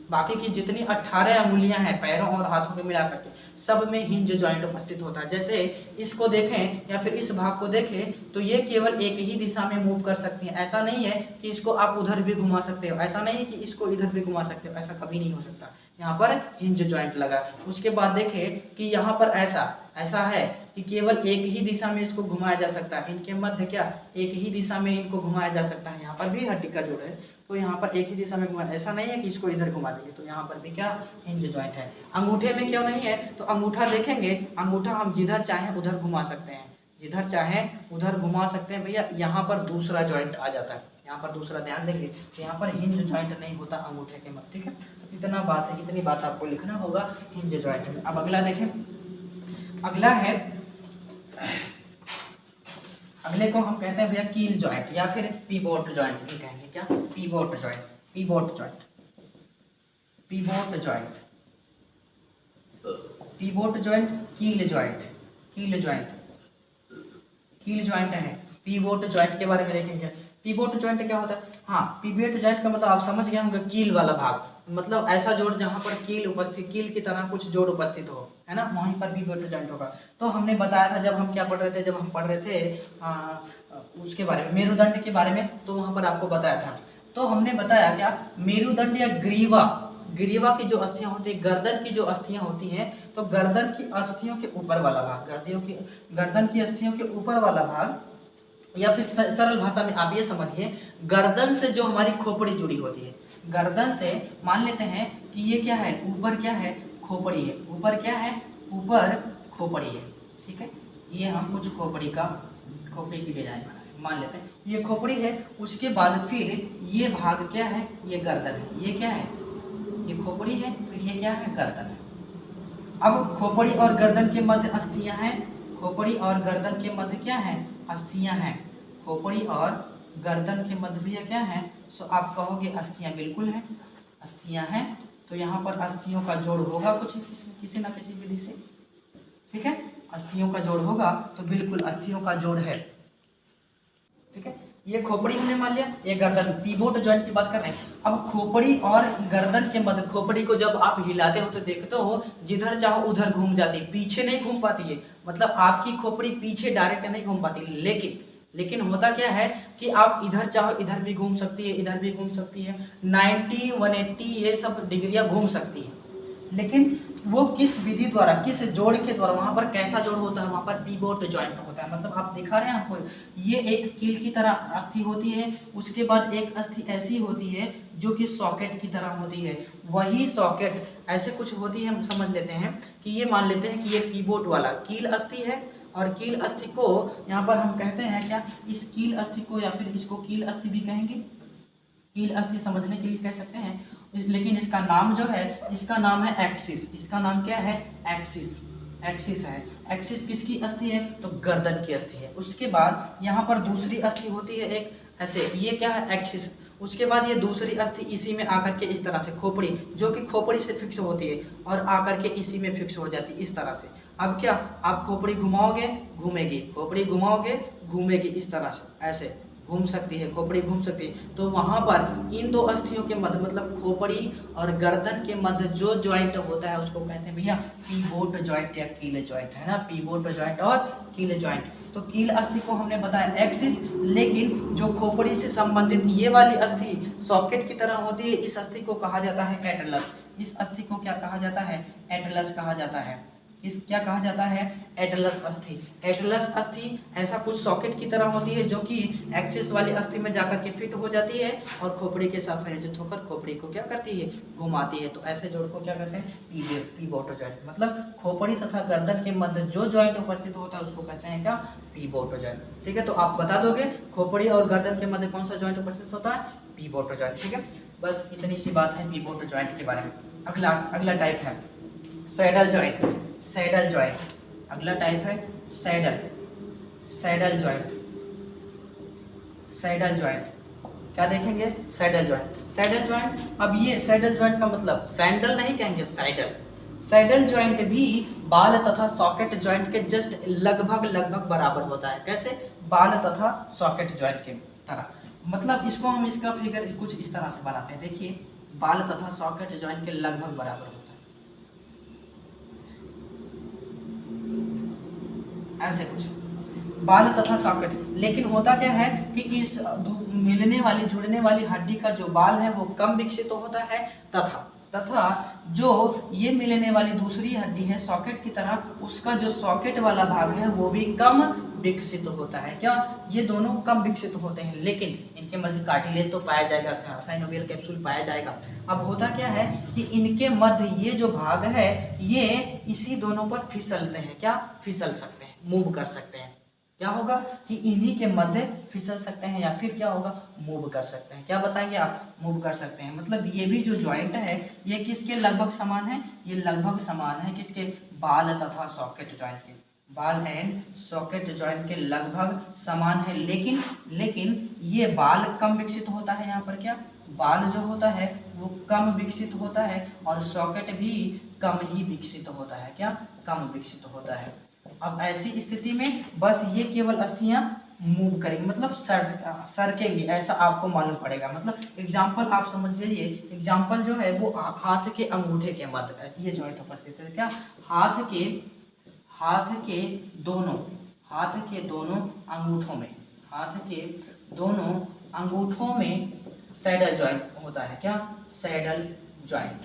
बाकी की जितनी 18 अंगुलियां हैं पैरों और हाथों के मिलाकर के, सब में हिंज जॉइंट उपस्थित होता है। जैसे इसको देखें या फिर इस भाग को देखें, तो ये केवल एक ही दिशा में मूव कर सकती हैं। ऐसा नहीं है कि इसको आप उधर भी घुमा सकते हो, ऐसा नहीं है कि इसको इधर भी घुमा सकते हो, ऐसा कभी नहीं हो सकता। यहाँ पर हिंज जॉइंट लगा। उसके बाद देखें कि यहाँ पर ऐसा है कि केवल एक ही दिशा में इसको घुमाया जा सकता है, इनके मध्य क्या, एक ही दिशा में इनको घुमाया जा सकता है। यहाँ पर भी हड्डी का जोड़ है, तो यहाँ पर एक ही दिशा में घुमा, ऐसा नहीं है कि इसको इधर घुमा देंगे, तो यहाँ पर भी क्या, हिंज जॉइंट है। अंगूठे में क्यों नहीं है, तो अंगूठा देखेंगे, अंगूठा हम जिधर चाहें उधर घुमा सकते हैं, जिधर चाहें उधर घुमा सकते हैं भैया। यहाँ पर दूसरा जॉइंट आ जाता है, यहाँ पर दूसरा, ध्यान देंगे तो यहाँ पर हिंज जॉइंट नहीं होता अंगूठे के मध्य, ठीक है। तो इतना बात है, इतनी बात आपको लिखना होगा हिंज जॉइंट में। अब अगला देखें, अगला है, अगले को हम कहते हैं भैया कील जॉइंट या फिर पीवोट जॉइंट भी कहेंगे, क्या, pivot joint, pivot joint, pivot joint, pivot joint, कील जॉइंट, कील जॉइंट, कील जॉइंट है। पीवोट जॉइंट के बारे में देखेंगे, पीवोट जॉइंट क्या होता है, हाँ, पीवोट जॉइंट का मतलब आप समझ गए होंगे, कील वाला भाग, मतलब ऐसा जोड़ जहाँ पर कील उपस्थित, कील की तरह कुछ जोड़ उपस्थित हो, है ना, वहीं पर पीवोट जॉइंट होगा। तो हमने बताया था जब हम क्या पढ़ रहे थे, जब हम पढ़ रहे थे उसके बारे में, मेरुदंड के बारे में, तो वहाँ पर आपको बताया था। तो हमने बताया क्या, मेरुदंड या ग्रीवा, ग्रीवा की जो अस्थियां होती है, गर्दन की जो अस्थियां होती हैं, तो गर्दन की अस्थियों के ऊपर वाला भाग, गर्दन की अस्थियों के ऊपर वाला भाग, या फिर सरल भाषा में आप ये समझिए, गर्दन से जो हमारी खोपड़ी जुड़ी होती है, गर्दन से मान लेते हैं कि ये क्या है, ऊपर क्या है, खोपड़ी है, ऊपर क्या है, ऊपर खोपड़ी है, ठीक है। ये हम कुछ खोपड़ी की डिजाइन बना रहे हैं, मान लेते हैं ये खोपड़ी है। उसके बाद फिर ये भाग क्या है, ये गर्दन है, ये क्या है, ये खोपड़ी है, फिर ये क्या है, गर्दन है। अब खोपड़ी और गर्दन के मध्य अस्थियां हैं, खोपड़ी और गर्दन के मध्य क्या है, अस्थियां हैं, खोपड़ी और गर्दन के मध्य भी क्या है, सो आप कहोगे अस्थियां, बिल्कुल है, अस्थियां हैं। तो यहाँ पर अस्थियों का जोड़ होगा कुछ किसी ना किसी विधि से, ठीक है, अस्थियों का जोड़ होगा, तो बिल्कुल अस्थियों का जोड़ है, ठीक है। ये खोपड़ी हमने मान लिया, ये गर्दन, पीवोट जॉइंट की बात कर रहे हैं। अब खोपड़ी और गर्दन के मध्य, खोपड़ी को जब आप हिलाते हो तो देखते हो जिधर चाहो उधर घूम जाती है, पीछे नहीं घूम पाती है, मतलब आपकी खोपड़ी पीछे डायरेक्ट नहीं घूम पाती, लेकिन होता क्या है कि आप इधर चाहो इधर भी घूम सकती है, इधर भी घूम सकती है, 90, 180 ये सब डिग्रियां घूम सकती है। लेकिन वो किस विधि द्वारा, किस जोड़ के द्वारा, वहां पर कैसा जोड़ होता है, वहां पर पीवोट जॉइंट होता है। मतलब आप दिखा रहे हैं आपको, ये एक कील की तरह अस्थि होती है, उसके बाद एक अस्थि ऐसी होती है जो कि सॉकेट की तरह होती है, वही सॉकेट ऐसे कुछ होती है। हम समझ लेते हैं कि ये मान लेते हैं कि ये पीवोट वाला कील अस्थि है, और कील अस्थि को यहाँ पर हम कहते हैं क्या, इस कील अस्थि को या फिर इसको कील अस्थि भी कहेंगे, कील अस्थि समझने के लिए कह सकते हैं, लेकिन इसका नाम जो है, इसका नाम है एक्सिस, इसका नाम क्या है, एक्सिस, एक्सिस है। एक्सिस किसकी अस्थि है, तो गर्दन की अस्थि है। उसके बाद यहाँ पर दूसरी अस्थि होती है एक ऐसे, ये क्या है, एक्सिस, उसके बाद ये दूसरी अस्थि इसी में आकर के इस तरह से खोपड़ी, जो कि खोपड़ी से फिक्स होती है और आकर के इसी में फिक्स हो जाती है इस तरह से। अब क्या, आप खोपड़ी घुमाओगे घूमेगी, खोपड़ी घुमाओगे घूमेगी, इस तरह से ऐसे घूम सकती है, खोपड़ी घूम सकती है। तो वहां पर इन दो अस्थियों के मध्य मतलब खोपड़ी और गर्दन के मध्य जो ज्वाइंट होता है उसको कहते हैं भैया पीवोट ज्वाइंट या कील ज्वाइंट, है ना, पीवोट ज्वाइंट और कील ज्वाइंट। तो कील अस्थि को हमने बताया एक्सिस, लेकिन जो खोपड़ी से संबंधित ये वाली अस्थि सॉकेट की तरह होती है, इस अस्थि को कहा जाता है एटलस। इस अस्थि को क्या कहा जाता है, एटलस कहा जाता है। इस क्या कहा जाता है, एटलस अस्थि। एटलस अस्थि ऐसा कुछ सॉकेट की तरह होती है जो कि एक्सिस वाली अस्थि में जाकर के फिट हो जाती है और खोपड़ी के साथ संयोजित होकर खोपड़ी को क्या करती है, घुमाती है। तो ऐसे जोड़ को क्या कहते हैं, पीवोट ज्वाइंट। मतलब खोपड़ी तथा गर्दन के मध्य जो ज्वाइंट उपस्थित होता है उसको कहते हैं क्या, पीवोट ज्वाइंट। ठीक है, तो आप बता दोगे खोपड़ी और गर्दन के मध्य कौन सा ज्वाइंट उपस्थित होता है, पीवोट ज्वाइंट। ठीक है, बस इतनी सी बात है पीवोट ज्वाइंट के बारे में। अगला टाइप है सैडल ज्वाइंट। सैडल ज्वाइंट अगला टाइप है सैडल ज्वाइंट। सैडल ज्वाइंट क्या देखेंगे, सैडल ज्वाइंट। सैडल ज्वाइंट, अब ये सैडल ज्वाइंट का मतलब सैंडल नहीं कहेंगे, सैडल। सैडल ज्वाइंट भी बाल तथा सॉकेट ज्वाइंट के जस्ट लगभग बराबर होता है। कैसे, बाल तथा सॉकेट ज्वाइंट के तरह। मतलब इसको हम इसका फिगर कुछ इस तरह से बनाते हैं, देखिए बाल तथा सॉकेट ज्वाइंट के लगभग बराबर होता है ऐसे कुछ, बाल तथा सॉकेट। लेकिन होता क्या है कि इस मिलने वाली जुड़ने वाली हड्डी का जो बाल है वो कम विकसित होता है, तथा जो ये मिलने वाली दूसरी हड्डी है सॉकेट की तरह, उसका जो सॉकेट वाला भाग है वो भी कम विकसित होता है। क्या, ये दोनों कम विकसित होते हैं, लेकिन इनके मध्य कार्टिलेज तो पाया जाएगा, साइनोवियल कैप्सूल पाया जाएगा। अब होता क्या है कि इनके मध्य ये जो भाग है ये इसी दोनों पर फिसलते हैं। क्या, फिसल सकते हैं, मूव कर सकते हैं। क्या होगा कि इन्हीं के मध्य फिसल सकते हैं या फिर क्या होगा, मूव कर सकते हैं। क्या बताएंगे आप, मूव कर सकते हैं। मतलब ये भी जो ज्वाइंट है ये किसके लगभग समान है, ये लगभग समान है किसके, बाल तथा सॉकेट ज्वाइंट के। बाल एंड सॉकेट ज्वाइंट के लगभग समान है, लेकिन ये बाल कम विकसित होता है। यहाँ पर क्या, बाल जो होता है वो कम विकसित होता है और सॉकेट भी कम ही विकसित होता है। क्या, कम विकसित होता है। अब ऐसी स्थिति में बस ये केवल अस्थियां मूव करेंगी, मतलब सरकेंगी, ऐसा आपको मालूम पड़ेगा। मतलब एग्जाम्पल आप समझ लीजिए, एग्जाम्पल जो है वो हाथ के अंगूठे के मध्य ये जॉइंट उपस्थित है। क्या, हाथ के दोनों अंगूठों में सैडल जॉइंट होता है। क्या, सैडल जॉइंट।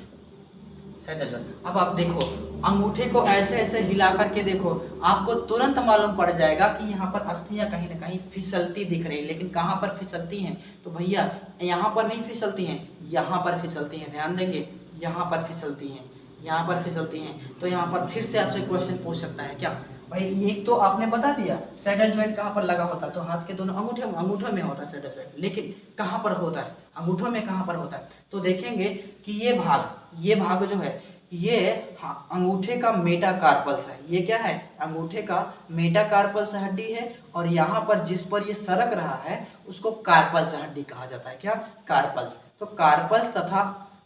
अब आप देखो अंगूठे को ऐसे ऐसे हिला करके देखो, आपको तुरंत मालूम पड़ जाएगा कि यहाँ पर अस्थियां कहीं ना कहीं फिसलती दिख रही है। लेकिन कहाँ पर फिसलती हैं, तो भैया यहाँ पर नहीं फिसलती हैं, यहाँ पर फिसलती हैं। ध्यान देंगे, यहाँ पर फिसलती हैं, यहाँ पर फिसलती हैं। तो यहाँ पर फिर से आपसे क्वेश्चन पूछ सकता है, क्या भाई, एक तो आपने बता दिया सैडल जॉइंट कहाँ पर लगा होता है, तो हाथ के दोनों अंगूठों में होता है सैडल जॉइंट। लेकिन कहाँ पर होता है, अंगूठों में कहाँ पर होता है, तो देखेंगे कि ये भाग जो है ये अंगूठे का मेटाकार्पल्स है। ये क्या है, अंगूठे का मेटाकार्पल्स हड्डी है और यहाँ पर जिस पर ये सरक रहा है उसको कार्पल्स हड्डी कहा जाता है। क्या, कार्पल्स। तो कार्पल्स तथा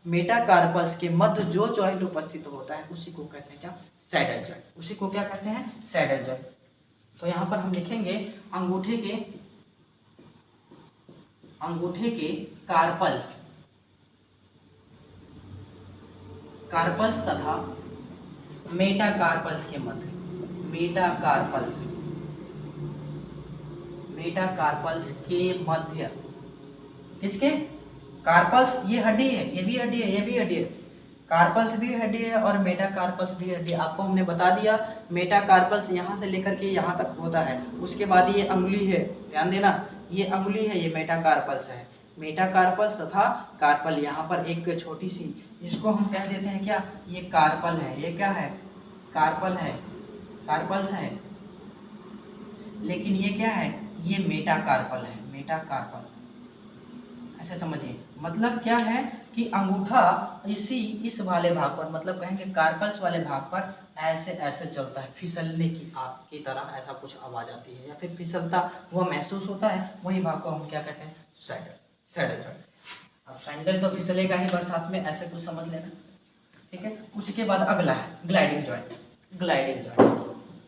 मेटाकार्पल्स के मध्य जो जॉइंट उपस्थित होता है उसी को कहते हैं क्या, सैडल जॉइंट। उसी को क्या कहते हैं, सैडल जॉइंट। तो यहाँ पर हम लिखेंगे अंगूठे के कार्पल्स तथा मेटाकार्पल्स के मध्य, मेटाकार्पल्स के मध्य, किसके, कार्पल्स, ये हड्डी है, ये भी हड्डी है, ये भी हड्डी है, कार्पल्स भी हड्डी है और मेटाकार्पल्स भी हड्डी। आपको हमने बता दिया मेटाकार्पल्स यहाँ से लेकर के यहाँ तक होता है, उसके बाद ये अंगुली है, ध्यान देना, ये अंगुली है, ये मेटाकार्पल्स है। मेटाकार्पल्स तथा कार्पल, यहाँ पर एक छोटी सी, इसको हम कह देते हैं क्या, ये कार्पल है, ये क्या है, कार्पल है, कार्पल्स है। लेकिन ये क्या है, ये मेटाकार्पल है, मेटाकार्पल, ऐसे समझिए। मतलब क्या है कि अंगूठा इस वाले भाग पर, मतलब कहेंगे कार्पल्स वाले भाग पर ऐसे ऐसे चलता है, फिसलने की आपकी तरह ऐसा कुछ आवाज आती है या फिर फिसलता हुआ महसूस होता है, वही भाग को हम क्या कहते हैं, सैडल जॉइंट। अब सैंडल तो फिसलेगा ही बरसात में, ऐसे कुछ समझ लेना, ठीक है। उसके बाद अगला है gliding joint. Gliding joint,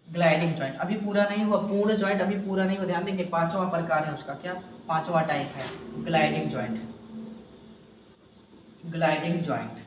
gliding joint अभी पूरा नहीं हुआ, पूर्ण जॉइंट अभी पूरा नहीं हुआ, ध्यान देंगे। पांचवा प्रकार है उसका, क्या पांचवा टाइप है gliding joint. Gliding joint,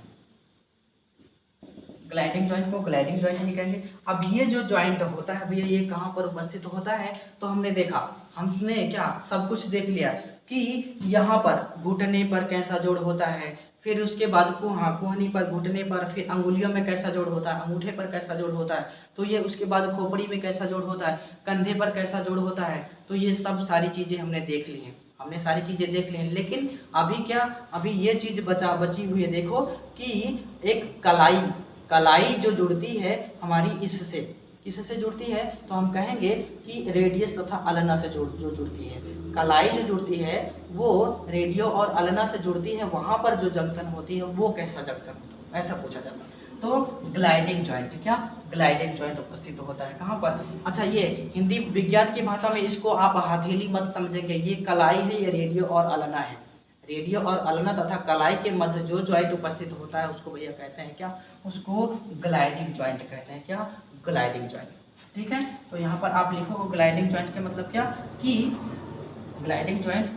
gliding joint को ग्लाइडिंग जॉइंट ही कहेंगे। अब ये जो जॉइंट होता है भैया, ये कहाँ पर उपस्थित होता है, तो हमने देखा, हमने क्या सब कुछ देख लिया कि यहाँ पर घुटने पर कैसा जोड़ होता है, फिर उसके बाद कोहनी पर, घुटने पर, फिर अंगुलियों में कैसा जोड़ होता है, अंगूठे पर कैसा जोड़ होता है, तो ये उसके बाद खोपड़ी में कैसा जोड़ होता है, कंधे पर कैसा जोड़ होता है, तो ये सब सारी चीज़ें हमने देख ली हैं, हमने सारी चीज़ें देख ली हैं। लेकिन अभी क्या, अभी ये चीज़ बची हुई है, देखो कि एक कलाई, कलाई जो जुड़ती है हमारी इससे, किससे जुड़ती है, तो हम कहेंगे कि रेडियस तथा अल्ना से जो जुड़ती है। कलाई जो जुड़ती है वो रेडियो और अल्ना से जुड़ती है, वहाँ पर जो जंक्शन होती है वो कैसा जंक्शन होता है, ऐसा पूछा जाता है। तो ग्लाइडिंग जॉइंट, क्या ग्लाइडिंग जॉइंट उपस्थित होता है कहाँ पर। अच्छा, ये हिंदी विज्ञान की भाषा में इसको आप हथेली मत समझेंगे, ये कलाई है, ये रेडियो और अल्ना है। रेडियो और अल्ना तथा कलाई के मध्य जो जॉइंट उपस्थित होता है उसको भैया कहते हैं क्या, उसको ग्लाइडिंग जॉइंट कहते हैं, क्या ग्लाइडिंग जॉइंट, ठीक है। तो यहाँ पर आप लिखो ग्लाइडिंग जॉइंट के मतलब क्या, कि ग्लाइडिंग जॉइंट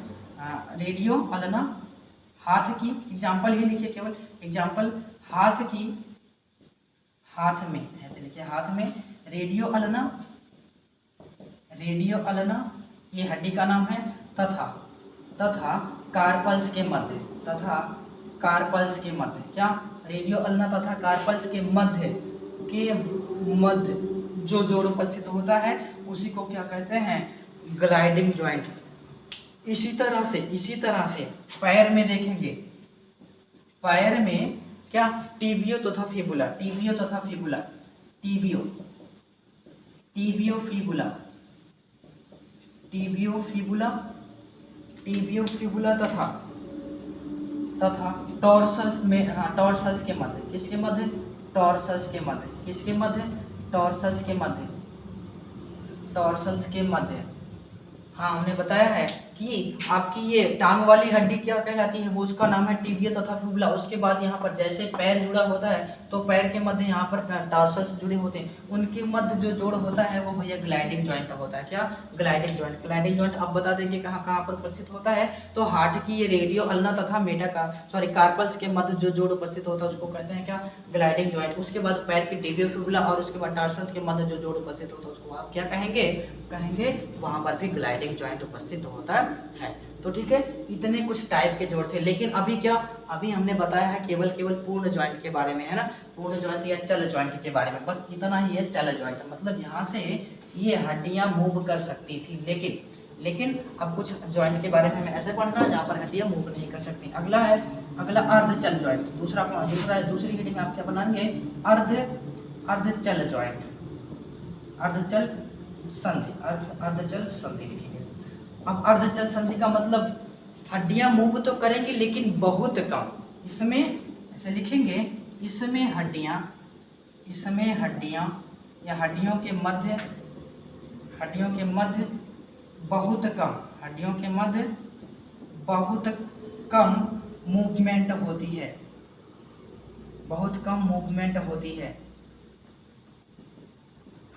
रेडियो अल्ना, हाथ की, एग्जाम्पल ही लिखिए, केवल एग्जाम्पल, हाथ की, हाथ में, ऐसे लिखिए, हाथ में रेडियो अल्ना, रेडियो अल्ना ये हड्डी का नाम है, तथा कार्पल्स के मध्य, तथा कार्पल्स के मध्य, क्या रेडियो अल्ना तथा कार्पल्स के मध्य जो जोड़ उपस्थित होता है उसी को क्या कहते हैं, ग्लाइडिंग जॉइंट। इसी तरह से पैर में देखेंगे, पैर में क्या टीबियो तथा फिबुला, टीबियो तथा fibula, tibio fibula, tibio fibula, tibio fibula तथा टॉर्सल्स में, टॉर्सल्स के मध्य, किसके मध्य, टॉर्सल्स के मध्य, किसके मध्य, टॉर्सल्स के मध्य, टॉर्सल्स के मध्य। हाँ, हमने बताया है कि आपकी ये टांग वाली हड्डी क्या कहलाती है, वो उसका नाम है टिबिया तथा फिबुला। उसके बाद यहाँ पर जैसे पैर जुड़ा होता है तो पैर के मध्य यहाँ पर टार्सल्स जुड़े होते हैं, उनके मध्य जो जोड़ होता है वो भैया ग्लाइडिंग जॉइंट होता है, क्या ग्लाइडिंग जॉइंट। ग्लाइडिंग जॉइंट अब बता देंगे कहाँ कहाँ पर उपस्थित होता है, तो हार्ट की ये रेडियो अल्ना तथा कार्पल्स के मध्य जो जोड़ उपस्थित होता है उसको कहते हैं क्या, ग्लाइडिंग जॉइंट। उसके बाद पैर की टिबिया फिबुला और उसके बाद टार्सल्स के मध्य जो जोड़ उपस्थित होता है उसको आप क्या कहेंगे, वहां पर भी ग्लाइडिंग जॉइंट उपस्थित होता है। तो ठीक है, इतने कुछ टाइप के जोड़ थे। लेकिन अभी क्या, अभी हमने बताया है केवल पूर्ण जॉइंट के बारे में, है ना, पूर्ण जॉइंट या चल जॉइंट के बारे में, बस इतना ही है चल जॉइंट, मतलब यहाँ से ये हड्डियां मूव कर सकती थी, लेकिन अब कुछ जॉइंट के बारे में हमें ऐसे पढ़ना है जहाँ पर हड्डियां मूव नहीं कर सकती। अगला अर्धचल जॉइंट, दूसरी हेडिंग में आप क्या बनाएंगे, अर्धचल जॉइंट, अर्धचल संधि लिखेंगे। अब अर्धचल संधि का मतलब हड्डियां मूव तो करेंगी लेकिन बहुत कम, इसमें ऐसे लिखेंगे, इसमें हड्डियां या हड्डियों के मध्य बहुत कम, हड्डियों के मध्य बहुत कम मूवमेंट होती है, बहुत कम मूवमेंट होती है,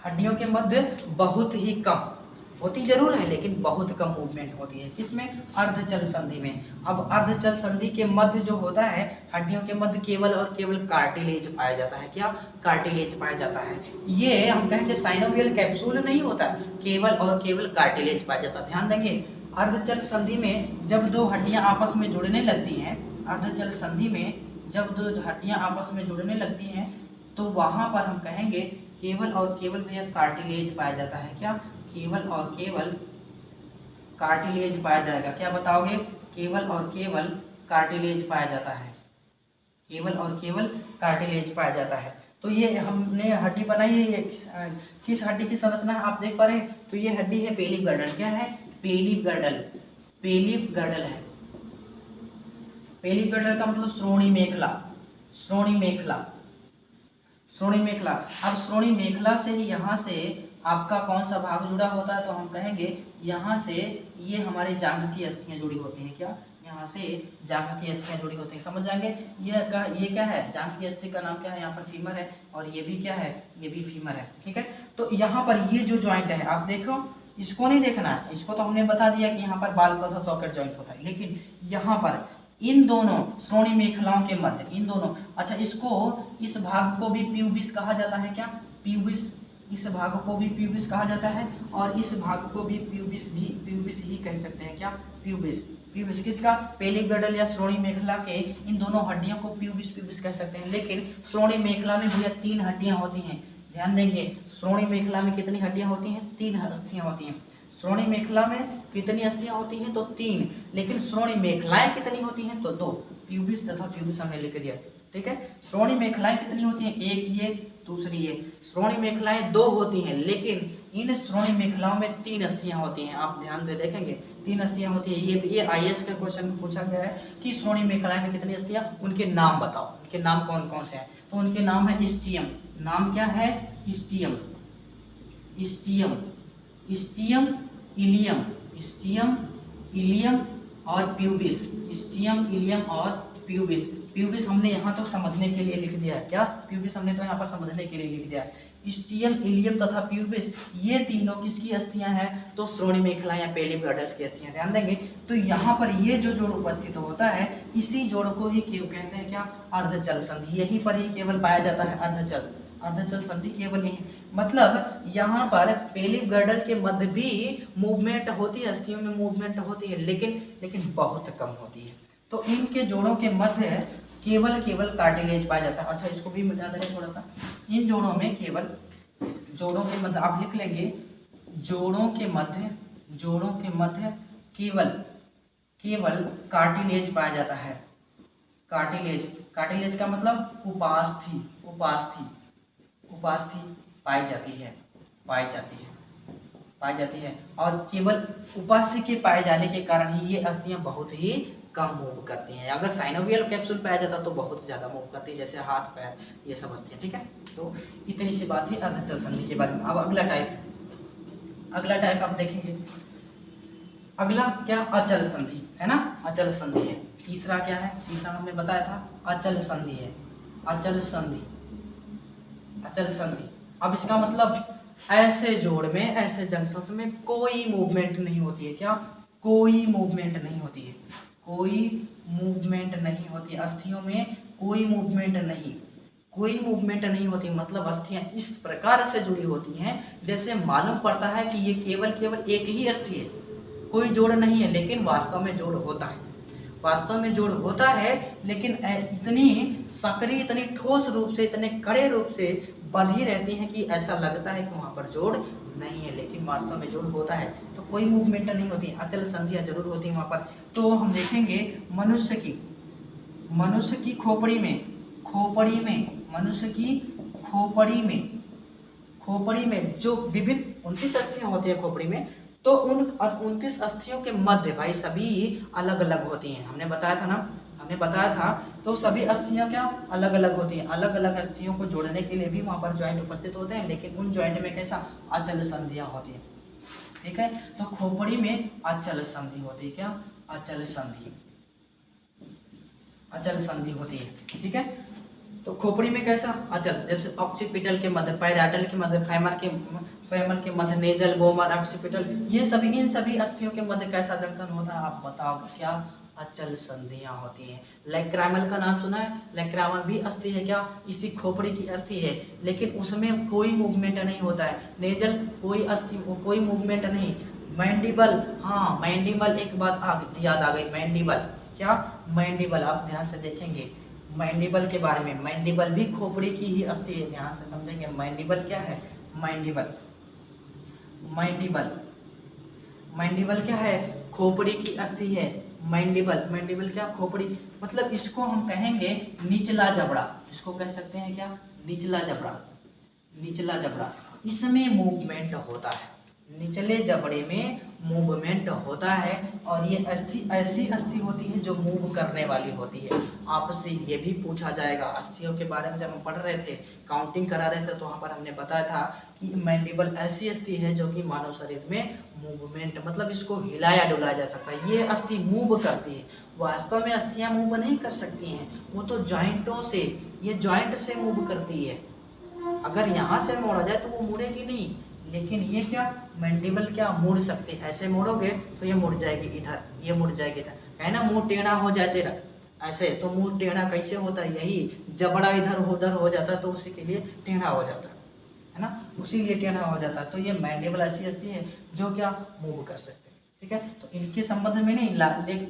हड्डियों के मध्य बहुत ही कम होती जरूर है लेकिन बहुत कम मूवमेंट होती है, किसमें, अर्धचल संधि में। अब अर्धचल संधि के मध्य जो होता है, हड्डियों के मध्य केवल और केवल कार्टिलेज पाया जाता है, क्या कार्टिलेज पाया जाता है। ये हम कहेंगे साइनोवियल कैप्सूल नहीं होता, केवल और केवल कार्टिलेज पाया जाता है। ध्यान देंगे, अर्धचल संधि में जब दो हड्डियां आपस में जुड़ने लगती हैं, अर्धचल संधि में जब दो हड्डियां आपस में जुड़ने लगती हैं तो वहां पर हम कहेंगे केवल और केवल भैया कार्टिलेज पाया जाता है, क्या केवल और केवल कार्टिलेज पाया जाएगा। क्या बताओगे, केवल और केवल कार्टिलेज पाया जाता है, केवल और केवल कार्टिलेज पाया जाता है। तो ये हमने हड्डी बनाई है, किस हड्डी की संरचना है आप देख पा रहे हैं, तो ये हड्डी है पेलिव गर्डल, क्या है, पेलिव गर्डल, पेलिव गर्डल है। पेलिव गर्डल का मतलब श्रोणी मेखला, श्रोणी मेखला, श्रोणी मेखला। अब श्रोणी मेखला से ही यहाँ से आपका कौन सा भाग जुड़ा होता है, तो हम कहेंगे यहाँ से ये हमारे जांघ की अस्थियां जुड़ी होती हैं, क्या यहाँ से जांघ की अस्थियां जुड़ी होती हैं, समझ जाएंगे। ये क्या है, जांघ की अस्थि का नाम क्या है, यहाँ पर फीमर है, और ये भी क्या है, ये भी फीमर है, ठीक है। तो यहाँ पर ये जो ज्वाइंट है आप देखो, इसको नहीं देखना है, इसको तो हमने बता दिया कि यहाँ पर बाल तथा सॉकेट ज्वाइंट होता है, लेकिन यहाँ पर इन दोनों श्रोणि मेखलाओं के मध्य, इन दोनों, अच्छा इसको, इस भाग को भी प्यूबिस कहा जाता है, क्या, प्यूबिस, इस भाग को भी प्यूबिस कहा जाता है, और इस भाग को भी प्यूबिस ही कह सकते हैं, क्या, प्यूबिस। प्यूबिस किसका, पेलिक गर्डल या श्रोणि मेखला के इन दोनों हड्डियों को प्यूबिस कह सकते हैं। लेकिन श्रोणि मेखला में भैया 3 हड्डियां होती हैं, ध्यान देंगे, श्रोणि मेखला में कितनी हड्डियां होती हैं, 3 अस्थियां होती हैं। श्रोणि मेखला में कितनी अस्थियां होती हैं, तो 3, लेकिन श्रोणि मेखलाएं कितनी होती हैं, तो 2, प्यूबिस तथा प्यूबिस हमने लिख दिया, ठीक है। श्रोणि मेखलाएं कितनी होती हैं, एक ये, दूसरी ये। श्रोणि मेखलाएं 2 होती हैं, लेकिन इन श्रोणि मेखलाओं में 3 अस्थियां होती हैं, आप ध्यान से देखेंगे 3 अस्थियां होती हैं। ये IAS का क्वेश्चन पूछा गया है कि श्रोणि मेखलाएं में कितनी अस्थियां, उनके नाम बताओ, उनके नाम कौन कौन से हैं, तो उनके नाम है इस्चियम, नाम क्या है, ischium, ischium, ischium, ilium, ischium, ilium और प्यूबिस, इस्चियम, इलियम और प्यूबिस। प्यूबिस हमने यहाँ तो समझने के लिए लिख दिया है, क्या, प्यूबिस हमने तो यहाँ पर समझने के लिए लिख दिया है। इस्चियम, इलियम तथा प्यूबिस, ये तीनों किसकी अस्थियां हैं, तो श्रोणि मेखला या पेलिक गर्डल्स की अस्थियां, ध्यान देंगे। तो यहाँ पर ये जो जोड़ उपस्थित होता है, इसी जोड़ को ही क्यों कहते हैं, क्या, अर्धचल संधि, यहीं पर ही केवल पाया जाता है अर्धचल, अर्धचल संधि केवल यही, मतलब यहाँ पर पेलिक गर्डल के मध्य भी मूवमेंट होती है, अस्थियों में मूवमेंट होती है, लेकिन बहुत कम होती है। तो इनके जोड़ों के मध्य केवल कार्टिलेज पाया जाता है। अच्छा इसको भी मिटा देंगे थोड़ा सा, इन जोड़ों में केवल, जोड़ों के मध्य आप लिख लेंगे, जोड़ों के मध्य केवल कार्टिलेज पाया जाता है। कार्टिलेज का मतलब उपास्थि पाई जाती है, और केवल उपास्थि के पाए जाने के कारण ही ये अस्थियां बहुत ही कम मूव करती हैं। अगर साइनोवियल कैप्सूल पाया जाता तो बहुत ज़्यादा मूव करती है, जैसे हाथ पैर ये सब अस्थियां, ठीक है। तो इतनी सी बात थी अर्धचल संधि के बारे में। अब अगला टाइप आप देखेंगे, अगला क्या, अचल संधि है ना, अचल संधि है। तीसरा क्या है, तीसरा हमने बताया था अचल संधि है, अचल संधि। अब इसका मतलब ऐसे जोड़ में, ऐसे जंक्शंस में कोई मूवमेंट नहीं होती है, क्या, कोई मूवमेंट नहीं होती है, अस्थियों में कोई मूवमेंट नहीं होती, मतलब अस्थियां इस प्रकार से जुड़ी होती हैं जैसे मालूम पड़ता है कि ये केवल एक ही अस्थि है, कोई जोड़ नहीं है, लेकिन वास्तव में जोड़ होता है, लेकिन इतनी सक्रिय, इतनी ठोस रूप से, इतने कड़े रूप से बंधी रहती हैं कि ऐसा लगता है कि वहाँ पर जोड़ नहीं है, लेकिन वास्तव में जोड़ होता है। तो कोई मूवमेंट नहीं होती, अचल संधियां जरूर होती हैं वहाँ पर। तो हम देखेंगे मनुष्य की खोपड़ी में जो विभिन्न 29 अस्थियां होती हैं खोपड़ी में, तो उन 29 अस्थियों के मध्य भाई सभी अलग अलग होती हैं, हमने बताया था। तो सभी अस्थियां क्या, अलग अलग होती हैं, अलग अलग अस्थियों को जोड़ने के लिए भी वहाँ पर जॉइंट उपस्थित होते हैं, लेकिन उन जॉइंट में कैसा, अचल संधियां होती हैं, ठीक है। तो खोपड़ी में अचल संधि होती है, क्या, अचल संधि होती है, ठीक है। तो खोपड़ी में कैसा, अचल, जैसे ऑक्सीपिटल के मध्य, पैराइटल के मध्य, फेमर के मध्य, नेजल, बोमर, ऑक्सीपिटल, ये सभी, इन सभी अस्थियों के मध्य कैसा जंक्शन होता है, आप बताओ, क्या, अचल संधियां होती हैं। लेक्रामल का नाम सुना है, लेक्रामल भी अस्थि है, क्या, इसी खोपड़ी की अस्थि है, लेकिन उसमें कोई मूवमेंट नहीं होता है। नेजल कोई मूवमेंट नहीं। मैंडिबल, हाँ मैंडिबल, एक बात याद आ गई, मैंडिबल आप ध्यान से देखेंगे मैंडिबल के बारे में, मैंडिबल भी खोपड़ी की ही अस्थि है, ध्यान से समझेंगे। मैंडिबल क्या है, मैंडिबल क्या है, खोपड़ी की अस्थि है। मैंडिबल क्या, खोपड़ी, मतलब इसको हम कहेंगे निचला जबड़ा, इसको कह सकते हैं क्या, निचला जबड़ा। इसमें मूवमेंट होता है, निचले जबड़े में मूवमेंट होता है और ये अस्थि ऐसी अस्थि होती है जो मूव करने वाली होती है। आपसे ये भी पूछा जाएगा, अस्थियों के बारे में जब हम पढ़ रहे थे, काउंटिंग करा रहे थे, तो वहाँ पर हमने बताया था कि मैंडिबल ऐसी अस्थि है जो कि मानव शरीर में मूवमेंट, मतलब इसको हिलाया डुलाया जा सकता है। ये अस्थि मूव करती है। वास्तव में अस्थियां मूव नहीं कर सकती हैं, वो तो जॉइंटों से, ये जॉइंट से मूव करती है। अगर यहाँ से मोड़ा जाए तो वो मुड़ेगी नहीं, लेकिन ये क्या, मैंडिबल क्या मुड़ सकते हैं। ऐसे मोड़ोगे तो ये मुड़ जाएगी इधर, ये मुड़ जाएगी इधर, है ना, मुंह टेढ़ा हो जाए तेरा ऐसे, तो मुंह टेढ़ा कैसे होता है, यही जबड़ा इधर उधर हो जाता है तो उसी के लिए टेढ़ा हो जाता है ना, उसी लिए टेढ़ा हो जाता है। तो ये मैंडिबल ऐसी अस्थि है जो क्या मूव कर सकते हैं। ठीक है, तो इनके संबंध में नहीं,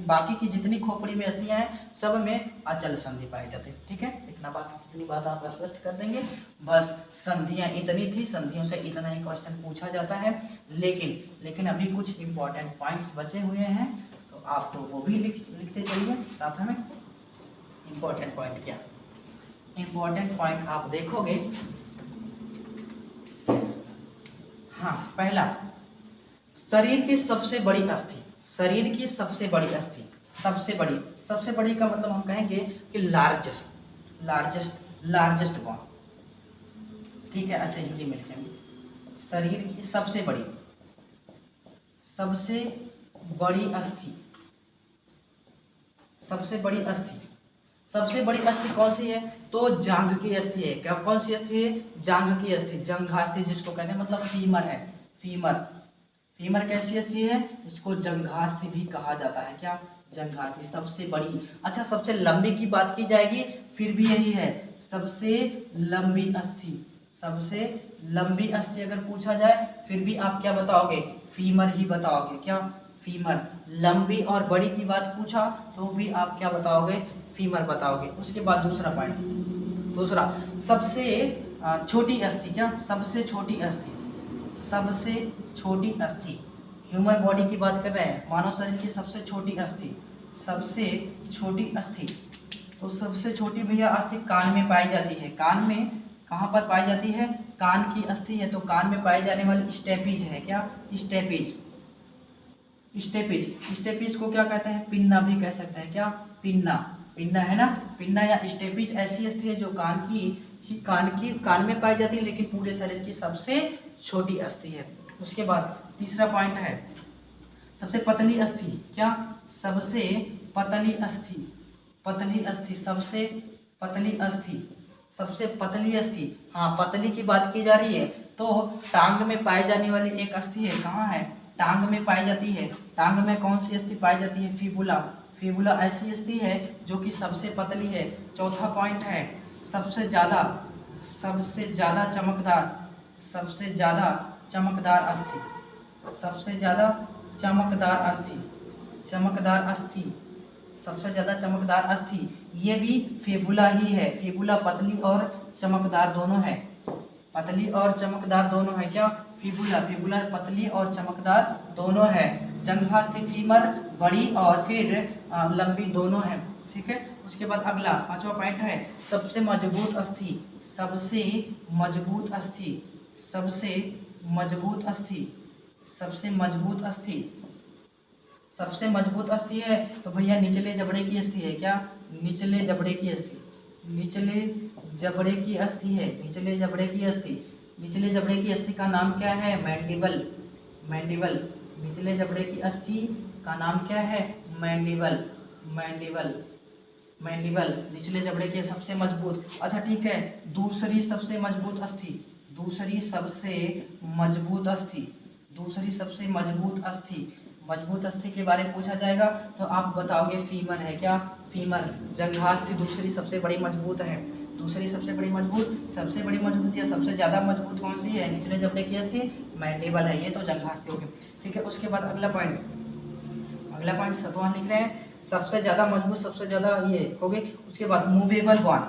बाकी की जितनी खोपड़ी में अस्थियां हैं सब में अचल संधि पाई जाती है। ठीक है, इतना इतनी बात आप स्पष्ट कर देंगे। बस संधियां इतनी थी, संधियों से इतना ही क्वेश्चन पूछा जाता है। लेकिन अभी कुछ इंपॉर्टेंट पॉइंट्स बचे हुए हैं, तो आप तो वो भी लिखते चलिए साथ में। इंपॉर्टेंट पॉइंट क्या, इंपॉर्टेंट पॉइंट आप देखोगे। हाँ, पहला, शरीर की सबसे बड़ी अस्थि, शरीर की सबसे बड़ी अस्थि, सबसे बड़ी का मतलब हम कहेंगे कि लार्जेस्ट बोन। ठीक है, ऐसे हिंदी में लिखेंगे, शरीर की सबसे बड़ी अस्थि, सबसे बड़ी अस्थि कौन सी है, तो जांघ की अस्थि है। क्या, कौन सी अस्थि है, जांघ की अस्थि, जंघास्थि जिसको कहते हैं, मतलब फीमर है, फीमर कैसी अस्थि है, इसको जंघास्थि भी कहा जाता है। क्या, जंघास्थि सबसे बड़ी। अच्छा, सबसे लंबी की बात की जाएगी फिर भी यही है, सबसे लंबी अस्थि अगर पूछा जाए फिर भी आप क्या बताओगे, फीमर ही बताओगे। क्या, फीमर। लंबी और बड़ी की बात पूछा तो भी आप क्या बताओगे, फीमर बताओगे। उसके बाद दूसरा पॉइंट, सबसे छोटी अस्थि, क्या, सबसे छोटी अस्थि, ह्यूमन बॉडी की बात कर रहे हैं, मानव शरीर की सबसे छोटी अस्थि, तो सबसे छोटी भैया अस्थि कान में पाई जाती है। कान में कहाँ पर पाई जाती है, कान की अस्थि है, तो कान में पाई जाने वाली स्टेपीज है। क्या, स्टेपीज को क्या कहते हैं, पिन्ना भी कह सकते हैं। क्या, पिन्ना है ना, पिन्ना या स्टेपीज ऐसी अस्थि है जो कान में पाई जाती है, लेकिन पूरे शरीर की सबसे छोटी अस्थि है। उसके बाद तीसरा पॉइंट है, सबसे पतली अस्थि। क्या, सबसे पतली अस्थि, हाँ, पतली की बात की जा रही है तो टांग में पाई जाने वाली एक अस्थि है। कहाँ है, टांग में पाई जाती है। टांग में कौन सी अस्थि पाई जाती है, फीबुला ऐसी अस्थि है जो कि सबसे पतली है। चौथा पॉइंट है, सबसे ज्यादा चमकदार अस्थि, ये भी फेबुला ही है। फेबुला पतली और चमकदार दोनों है, क्या, फेबुला पतली और चमकदार दोनों है। जंघास्थि, फीमर बड़ी और फिर लंबी दोनों है। ठीक है, उसके बाद अगला पांचवा पॉइंट है, सबसे मजबूत अस्थि है तो भैया निचले जबड़े की अस्थि है। क्या, निचले जबड़े की अस्थि का नाम क्या है, मैंडिबल। निचले जबड़े की अस्थि का नाम क्या है, मैंडिबल। निचले जबड़े की सबसे मजबूत। अच्छा, ठीक है, दूसरी सबसे मजबूत अस्थि के बारे में पूछा जाएगा तो आप बताओगे फीमर है। क्या, फीमर। जंघास्थि दूसरी सबसे बड़ी मजबूत है। सबसे बड़ी मजबूत या सबसे ज्यादा मजबूत कौन सी है, निचले जबड़े की अस्थि, मैंडिबल है। ये तो जंघास्थि हो गई। ठीक है, उसके बाद अगला पॉइंट सतवां लिख रहे हैं, सबसे ज्यादा मजबूत, सबसे ज्यादा ये हो गई। उसके बाद मूवेबल बॉन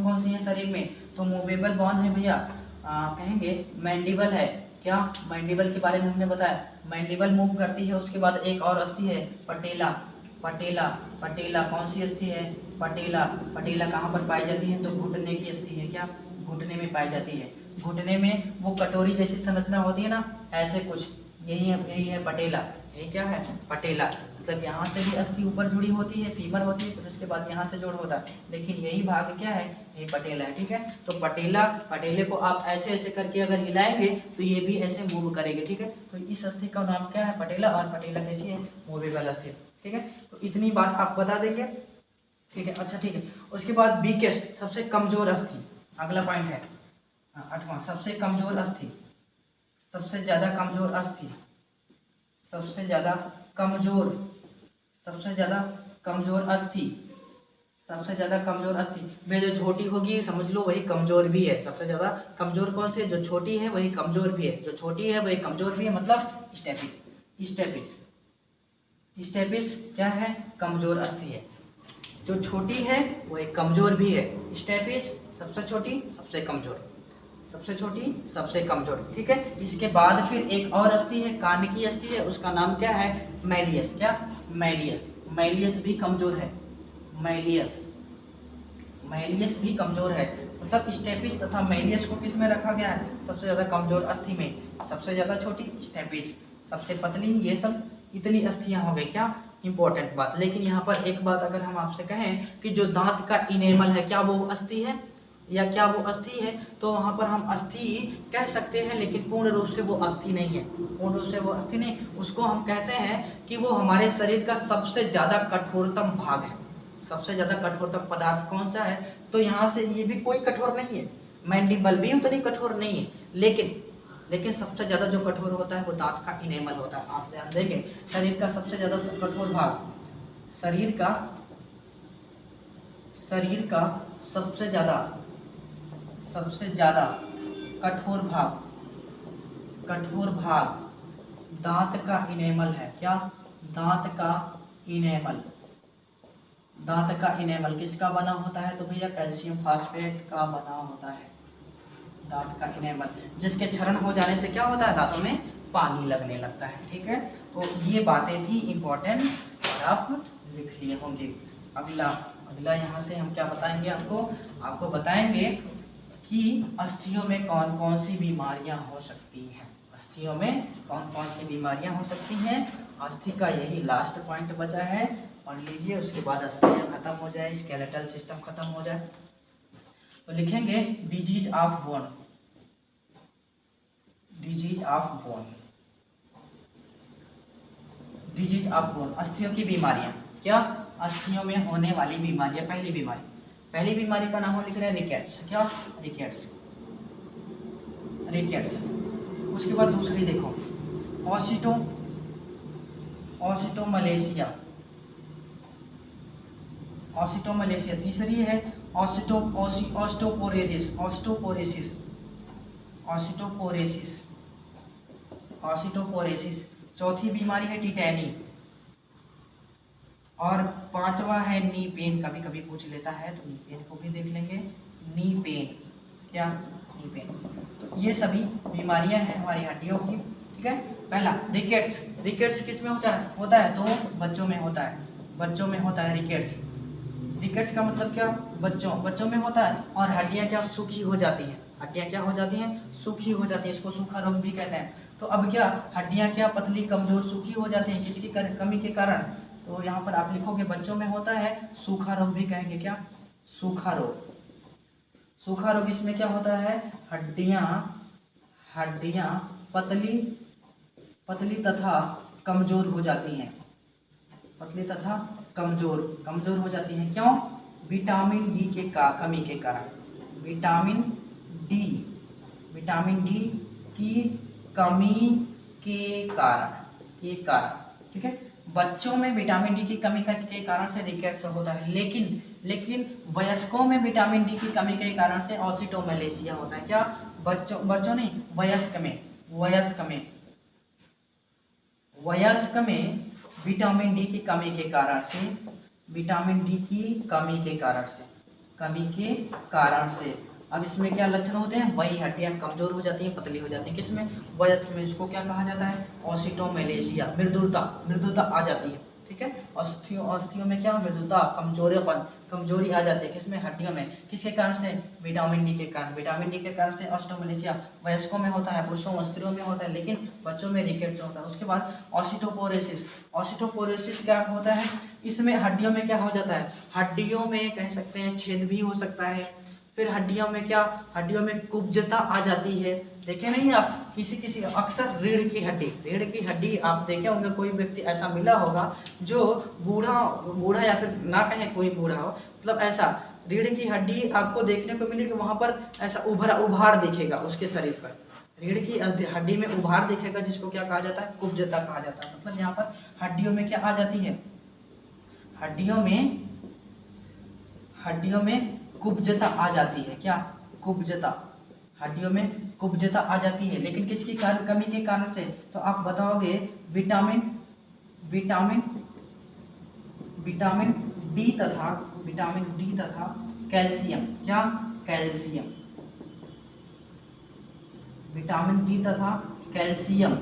कौन सी है शरीर में, तो मूवेबल बॉन है भैया, कहेंगे मैंडिबल है। क्या, मैंडिबल के बारे में हमने बताया, मैंडिबल मूव करती है। उसके बाद एक और अस्थि है, पटेला, पटेला कौन सी अस्थि है? पटेला, पटेला कहाँ पर पाई जाती है? तो घुटने की अस्थि है। क्या? घुटने में पाई जाती है। घुटने में वो कटोरी जैसी संरचना होती है ना, ऐसे कुछ, यही है पटेला। ये क्या है? पटेला। मतलब यहाँ से भी अस्थि ऊपर जुड़ी होती है, फीमर होती है, फिर उसके बाद यहाँ से जोड़ होता है, लेकिन यही भाग क्या है? ये पटेला है। ठीक है, तो पटेला, पटेले को आप ऐसे ऐसे करके अगर हिलाएंगे तो ये भी ऐसे मूव करेंगे। ठीक है, तो इस अस्थि का नाम क्या है? पटेला। और पटेला कैसी है? मूवेबल अस्थि। ठीक है, तो इतनी बात आप बता देंगे। ठीक है, अच्छा ठीक है। उसके बाद वीकेस्ट, सबसे कमजोर अस्थि, अगला पॉइंट है 8वां, सबसे कमजोर अस्थि, सबसे ज्यादा कमजोर अस्थि, सबसे ज्यादा कमजोर, सबसे ज्यादा कमजोर अस्थि, सबसे ज्यादा कमजोर अस्थि। वे जो छोटी होगी समझ लो वही कमजोर भी है। सबसे ज्यादा कमजोर कौन सी है? जो छोटी है वही कमजोर भी है। जो छोटी है वही कमजोर भी है, मतलब स्टेपिस। स्टेपिस, स्टेपिस क्या है? कमजोर अस्थि है। जो छोटी है वो एक कमजोर भी है। स्टेपिस सबसे छोटी, सबसे कमजोर, सबसे छोटी, सबसे कमजोर। ठीक है, इसके बाद फिर एक और अस्थि है, कान की अस्थि है, उसका नाम क्या है? मैलियस। क्या? मैलियस। मैलियस भी कमजोर है। मैलियस, मैलियस भी कमजोर है। मतलब स्टेपिस तथा मैलियस को किस में रखा गया है? सबसे ज्यादा कमजोर अस्थि में। सबसे ज्यादा छोटी स्टेपिस, सबसे पतली, ये सब इतनी अस्थियां हो गई। क्या? इंपॉर्टेंट बात। लेकिन यहाँ पर एक बात अगर हम आपसे कहें कि जो दांत का इनेमल है, क्या वो अस्थि है या क्या वो अस्थि है? तो वहाँ पर हम अस्थि कह सकते हैं, लेकिन पूर्ण रूप से वो अस्थि नहीं है। पूर्ण रूप से वो अस्थि नहीं, उसको हम कहते हैं कि वो हमारे शरीर का सबसे ज्यादा कठोरतम भाग है। सबसे ज्यादा कठोरतम पदार्थ कौन सा है? तो यहाँ से ये भी कोई कठोर नहीं है, मैंडिबल भी उतनी कठोर नहीं है, लेकिन सबसे ज्यादा जो कठोर होता है वो दांत का इनेमल होता है। आप ध्यान देंगे, शरीर का सबसे ज्यादा कठोर भाग, शरीर का सबसे ज्यादा कठोर भाग दांत का इनेमल है। क्या? दांत का इनेमल। दांत का इनेमल किसका बना होता है? तो भैया कैल्शियम फास्फेट का बना होता है दांत का इनेमल, जिसके क्षरण हो जाने से क्या होता है? दांतों में पानी लगने लगता है। ठीक है, तो ये बातें थी इंपॉर्टेंट और आप लिख लिए होंगे। अगला यहाँ से हम क्या बताएंगे आपको बताएंगे कि अस्थियों में कौन कौन सी बीमारियां हो सकती हैं। अस्थियों में कौन कौन सी बीमारियां हो सकती हैं। अस्थि का यही लास्ट पॉइंट बचा है, पढ़ लीजिए, उसके बाद अस्थियां खत्म हो जाए, स्केलेटल सिस्टम खत्म हो जाए। तो लिखेंगे disease of bone, disease of bone, disease of bone, अस्थियों की बीमारियां। क्या? अस्थियों में होने वाली बीमारियां। पहली बीमारी का नाम हम लिख रहे हैं रिकेट्स। क्या? रिकेट्स। उसके बाद दूसरी देखो ऑस्टियोमलेशिया। तीसरी है ऑस्टियोपोरेसिस। चौथी बीमारी है टिटैनी। और पांचवा है नी पेन। कभी कभी पूछ लेता है तो नी पेन को भी देख लेंगे। Knee pain. क्या? Knee pain. तो ये सभी बीमारियां हैं हमारी हड्डियों की। ठीक है, पहला रिकेट्स। रिकेट्स किस में होता है? तो बच्चों में होता है रिकेट्स। रिकेट्स का मतलब क्या? बच्चों में होता है। और हड्डियां क्या? सूखी हो जाती हैं। हड्डियां क्या हो जाती हैं? सूखी हो जाती है। इसको सूखा रोग भी कहते हैं। तो अब क्या हड्डियां क्या पतली, कमजोर, सूखी हो जाती हैं किसकी कमी के कारण? तो यहाँ पर आप लिखोगे बच्चों में होता है, सूखा रोग भी कहेंगे। क्या? सूखा रोग। सूखा रोग इसमें क्या होता है? हड्डियां पतली तथा कमजोर हो जाती हैं। पतली तथा कमजोर हो जाती हैं। क्यों? विटामिन डी के कमी के कारण। विटामिन डी की कमी के कारण। ठीक है, बच्चों में विटामिन डी की कमी के कारण से रिकेट्स होता है, लेकिन वयस्कों में विटामिन डी की कमी के कारण से ऑस्टियोमलेशिया होता है। क्या? बच्चों नहीं, वयस्क में विटामिन डी की कमी के कारण से अब इसमें क्या लक्षण होते हैं? वही हड्डियां कमजोर हो जाती हैं, पतली हो जाती हैं। किसमें? वयस्क में। इसको क्या कहा जाता है? ऑस्टियोमलेशिया। मृदुलता आ जाती है। ठीक है। अस्थियों में क्या मृदुता, कमजोरी आ जाती है, किसमें, हड्डियों में, किसके कारण से, विटामिन डी के कारण। विटामिन डी के कारण से ऑस्टियोमैलेशिया वयस्कों में होता है, पुरुषों स्त्रियों में होता है, लेकिन बच्चों में रिकेट्स होता है। उसके बाद ऑस्टियोपोरोसिस क्या होता है, इसमें हड्डियों में क्या हो जाता है, हड्डियों में कह सकते हैं छेद भी हो सकता है। फिर हड्डियों में क्या, हड्डियों में कुब्जता आ जाती है। देखे नहीं आप, किसी अक्सर रीढ़ की हड्डी आप देखे होंगे, कोई व्यक्ति ऐसा मिला होगा जो बूढ़ा या फिर ना कहें कोई बूढ़ा हो, मतलब ऐसा रीढ़ की हड्डी आपको देखने को मिलेगी, वहां पर ऐसा उभार दिखेगा उसके शरीर पर, रीढ़ की हड्डी में उभार दिखेगा, जिसको क्या कहा जाता है, कुब्जता कहा जाता है। मतलब यहाँ पर हड्डियों में क्या आ जाती है, हड्डियों में कुब्जता आ जाती है। क्या, कुब्जता, हड्डियों में कुब्जता आ जाती है, लेकिन किसकी कमी के कारण से, तो आप बताओगे विटामिन डी तथा कैल्शियम। क्या, कैल्शियम, विटामिन डी तथा कैल्शियम।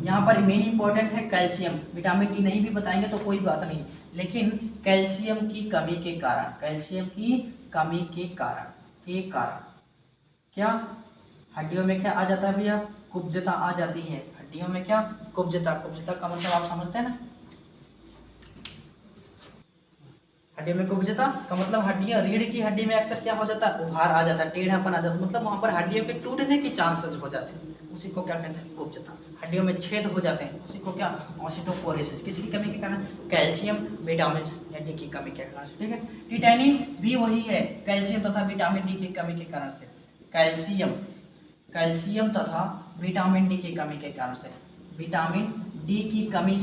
यहाँ पर मेन इंपॉर्टेंट है कैल्शियम, विटामिन डी नहीं भी बताएंगे तो कोई बात नहीं, लेकिन कैल्शियम की कमी के कारण क्या, हड्डियों में क्या आ जाता है भैया, कुब्जता आ जाती है। हड्डियों में क्या, कुब्जता का मतलब आप समझते हैं ना, हड्डियों में कुब्जता का मतलब हड्डियां, रीढ़ की हड्डी में अक्सर क्या हो जाता है, उभार आ जाता है, टेढ़ापन आ जाता है, मतलब वहां पर हड्डियों के टूटने के चांसेस हो जाते हैं, उसी को क्या कहते हैं, कुब्जता। हड्डियों में छेद हो जाते हैं, उसी को क्या, ऑस्टियोपोरोसिस। किसकी कमी के कारण, कैल्शियम, विटामिन डी की कमी के कारण। ठीक है, टिटैनियम भी वही है, कैल्शियम तथा विटामिन डी की कमी के कारण से, कैल्शियम तथा विटामिन डी की कमी के कारण से, विटामिन डी की कमी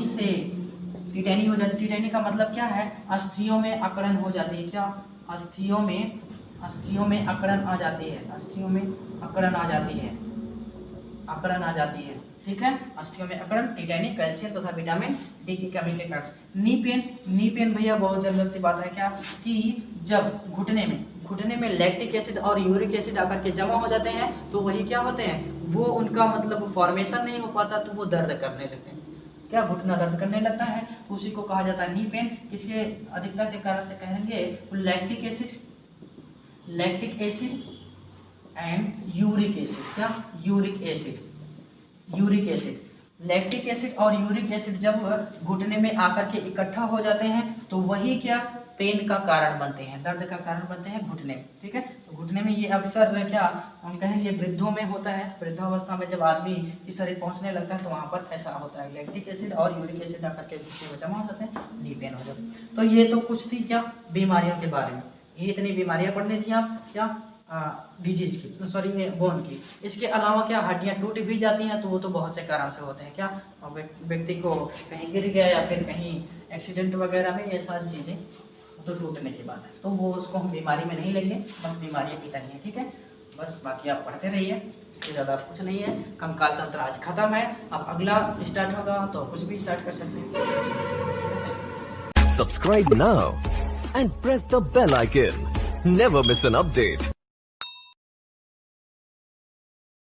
से टिटैनी हो जाती है। टिटैनी का मतलब क्या है, अस्थियों में अकड़न हो जाती है। क्या, अस्थियों में अकड़न आ जाती है, अस्थियों में अकड़न आ जाती है। ठीक है, अस्थियों में अकड़न, टिटैनी, कैल्शियम तथा विटामिन डी की कमी के कारण। नी पेन भैया बहुत जनरल सी बात है, क्या कि जब घुटने में लैक्टिक एसिड और यूरिक एसिड आकर के जमा हो जाते हैं, तो वही क्या होते हैं, वो उनका मतलब फॉर्मेशन नहीं हो पाता, तो वो दर्द करने लगते हैं। क्या, घुटना दर्द करने लगता है, उसी को कहा जाता है नी पेन। किसके अधिकता के कारण से कहेंगे, lactic acid and uric acid. क्या, यूरिक एसिड, लैक्टिक एसिड और यूरिक एसिड जब घुटने में आकर के इकट्ठा हो जाते हैं, तो वही क्या, पेन का कारण बनते हैं, दर्द का कारण बनते हैं घुटने में। ठीक है, तो घुटने में ये अक्सर क्या हम कहेंगे वृद्धों में होता है, वृद्धावस्था में जब आदमी की शरीर पहुंचने लगता है, तो वहाँ पर ऐसा होता है, लैक्टिक एसिड और यूरिक एसिड आकर के घुटने में जमा हो जाते हैं, नी पेन हो जाता है। तो ये तो कुछ थी क्या, बीमारियों के बारे में, ये इतनी बीमारियां पढ़नी थी आप, क्या, डिजीज की, सॉरी बोन की। इसके अलावा क्या, हड्डियां टूट भी जाती हैं, तो वो तो बहुत से कारण से होते हैं। क्या, व्यक्ति को कहीं गिर गया या फिर कहीं एक्सीडेंट वगैरह में, ये सारी चीज़ें तो टूटने की बात है, तो वो उसको हम बीमारी में नहीं लेंगे, बस बीमारियाँ की तरह है। ठीक है, बस बाकी आप पढ़ते रहिए, इससे ज़्यादा कुछ नहीं है। कंकाल तंत्र आज खत्म है, अब अगला स्टार्ट होगा तो कुछ भी स्टार्ट कर सकते हैं। Subscribe now and press the bell icon. Never miss an update.